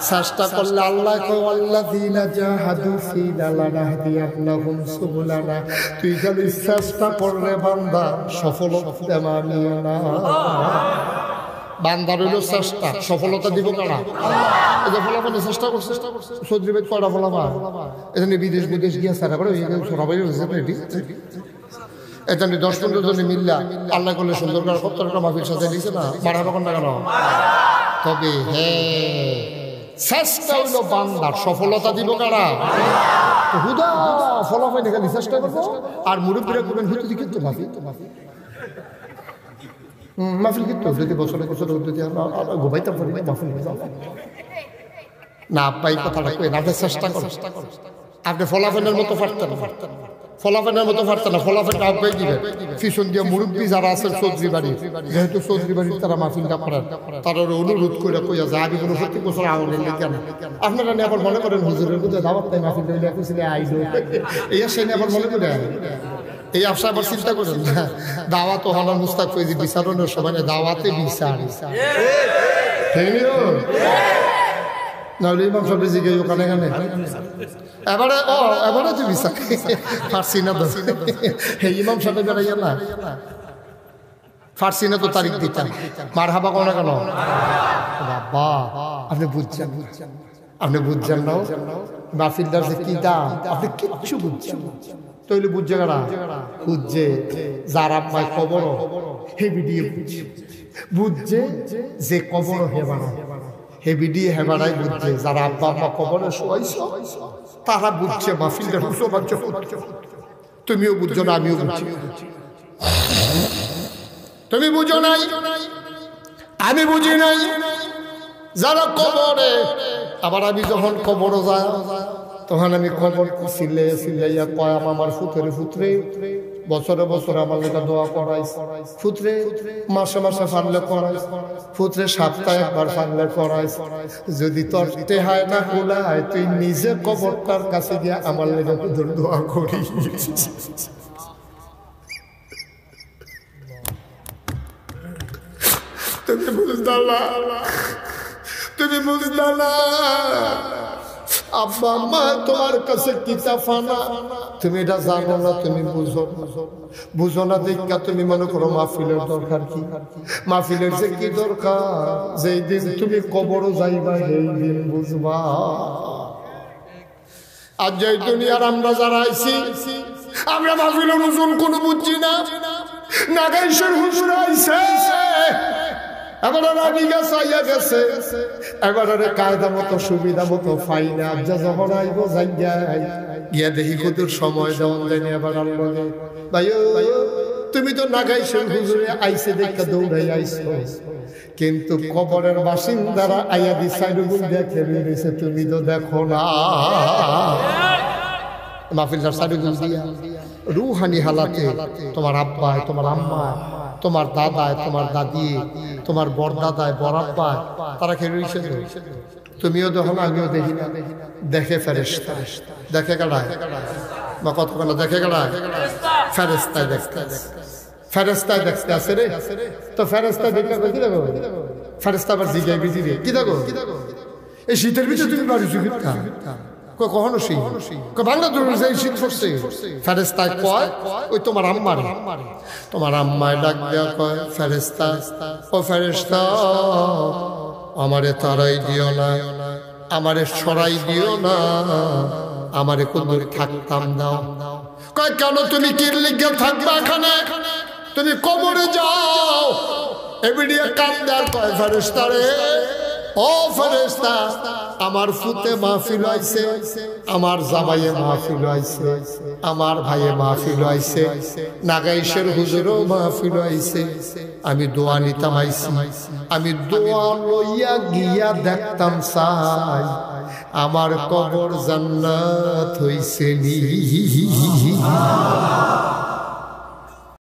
চেষ্টা করলে আল্লাহ কয় আল্লাযীনা জাহাদু ফীনা লানাহদিয়ান্নাহুম সুবুলানা। তুই খালি চেষ্টা করলে বান্দা, সফলতা মানিও না। বান্দার হইল চেষ্টা, সফলতা দিব কারা? এই যে ফলাফলের চেষ্টা করছে চৌধুরী ভাই, কয়টা ফলাফল এখানে বিদেশ গিয়ে সারা করে সবাই এখানে 10-15 জনে মিল্লা আল্লাহ করলে সুন্দর করে 70টা মাহফিল সাজাই দিয়েছে না, বাড়ানো না কেন? তবে হ্যাঁ, চেষ্টা হইল বান্দার, সফলতা দিব কারা? হুদা ফলাফল এখানে চেষ্টা করবো আর মুরব্বীরা করবেন হুদু দিকে তো মাফি মাহফিল কিন্তু যদি বছরে যদি ঘুমাইতে পারি মাহফিল না পাই কথাটা কই না, আপনি চেষ্টা করেন। আপনি ফলাফলের মতো পারতেন না, ফলাফলের মতো পারতেন না, ফলাফলটা আপনি দিবেন পিছন দিয়ে মুরব্বী যারা আছেন চৌধুরী বাড়ি, যেহেতু চৌধুরী বাড়ির তারা মাহফিলটা করেন, তারা অনুরোধ করে কইয়া যায় আমি কোনো প্রত্যেক বছর আমলের কেন আপনারা নিয়ে আবার মনে করেন হুজুরের কোথায় দাওয়াত নাই, মাহফিল হইলে খুশি আইলো এই সে নিয়ে আবার মনে করে এই আশা আবার চিন্তা করেন না। দাওয়াত ও হলার মুস্তাক কই যে বিচারণের সময় দাওয়াতে বিচার নাহলে ইমাম সাহেব জিগে ওখানে এখানে এবারে এবারে তুই বিচার ফার্সি না তো ইমাম সাহেব বেড়াইয়া না ফার্সি না তো তারিখ দিতাম মার হাবা কোনো কেন বাবা আপনি বুঝছেন, আপনি বুঝছেন না মাহফিলদার যে কি দাম আপনি কিচ্ছু বুঝছেন তৈলে বুঝছে কারা বুঝছে যার আব্বাই কবর হে ভিডিও বুঝছে যে কবর হেবানা হে ভিডিও হেবানাই বুঝছে যারা আব্বা আম্মা কবরে শোয়াইছ তারা বুঝছে মাহফিলদার তুমিও বুঝছো না আমিও বুঝছি, তুমি বুঝো নাই আমি বুঝি নাই যারা কবরে। আবার আমি যখন কবরে যায় তখন আমি খবর সিলাইয়া কয়াম আমার ফুতরে ফুতরে বছরে বছরে আমার লেখা দোয়া করাইস, ফুতরে মাসে মাসে ফানলে করাইস, ফুতরে সপ্তাহে একবার ফানলে করাইস। যদি তোর টেহায় না কুলায় তুই নিজে কবরটার কাছে গিয়ে আমার লেখা ফুতরে দোয়া করি। তুমি বুঝলা না, তুমি বুঝলা না আব্বা আম্মা তোমার কাছে কিতাব আনা তুমি এটা জানো না, তুমি বুঝো না দেখা তুমি মনে করো মাহফিলের দরকার কি, মাহফিলের যে কি দরকার যেই দিন তুমি কবরও যাইবা সেই দিন বুঝবা। আজ যে দুনিয়ার আমরা যারা আইছি আমরা মাহফিলের ওজন কোনো বুঝছি না, নাগাইশের হুজুর আইছে এবারে রাবিগা চাইয়া গেছে, এবারে কায়দা মতো সুবিধা মতো পাই না, যা যখন আইব যাই গিয়া দেখি কতর সময় দেওয়ান দেয়নি। এবার আল্লাহ ভাই তুমি তো নাগাইশের হুজুরে আইছে দেখা দৌড়াই আইছো, কিন্তু কবরের বাসিন্দারা আইয়া দি সাইডুল দেখে বেরিয়েছে তুমি তো দেখো না। মাহফিলদার সাইডুল দিয়া রুহানি হালাতে তোমার আব্বায় তোমার আম্মায় তোমার দাদায় তোমার দাদি তোমার বড়দাদায় বড়াব্বায় তারা খেয়ে রয়েছে, তুমিও দেখো না আমিও দেখি না, দেখে ফেরেশতা দেখে কাড়ায় বা কত কেন দেখে কাড়ায় ফেরেশতায় দেখতে ফেরেশতায় দেখতে আছে রে। তো ফেরেশতায় দেখতে কি দেখো ফেরেশতা আবার জিগাই বিজি রে কি দেখো এই শীতের ভিতরে তুমি বাড়িছো কিনা কখনো শীত বাংলা শীত পড়ছে ফেরেশতায় কয় ওই তোমার আম্মার তোমার আম্মায় ডাক দেওয়া কয় ফেরেশতা ও ফেরেশতা আমারে তারাই দিও না, আমারে সরাই দিও না, আমারে কোন থাকতাম দাও। কয় কেন তুমি কি লিখে থাকবা এখানে, তুমি কবরে যাও। এবিডিয়া কান দেওয়ার কয় ফেরেশতা রে ও ফেরেশতা আমার ফুতে মাহফিল হইছে, আমার জামাইয়ে মাহফিল হইছে, আমার ভাইয়ে মাহফিল হইছে, নাগাইশের হুজুরও মাহফিল হইছে। আমি দোয়া নিতাম আইছি, আমি দোয়া লইয়া গিয়া দেখতাম চাই আমার কবর জান্নাত হইছে নি।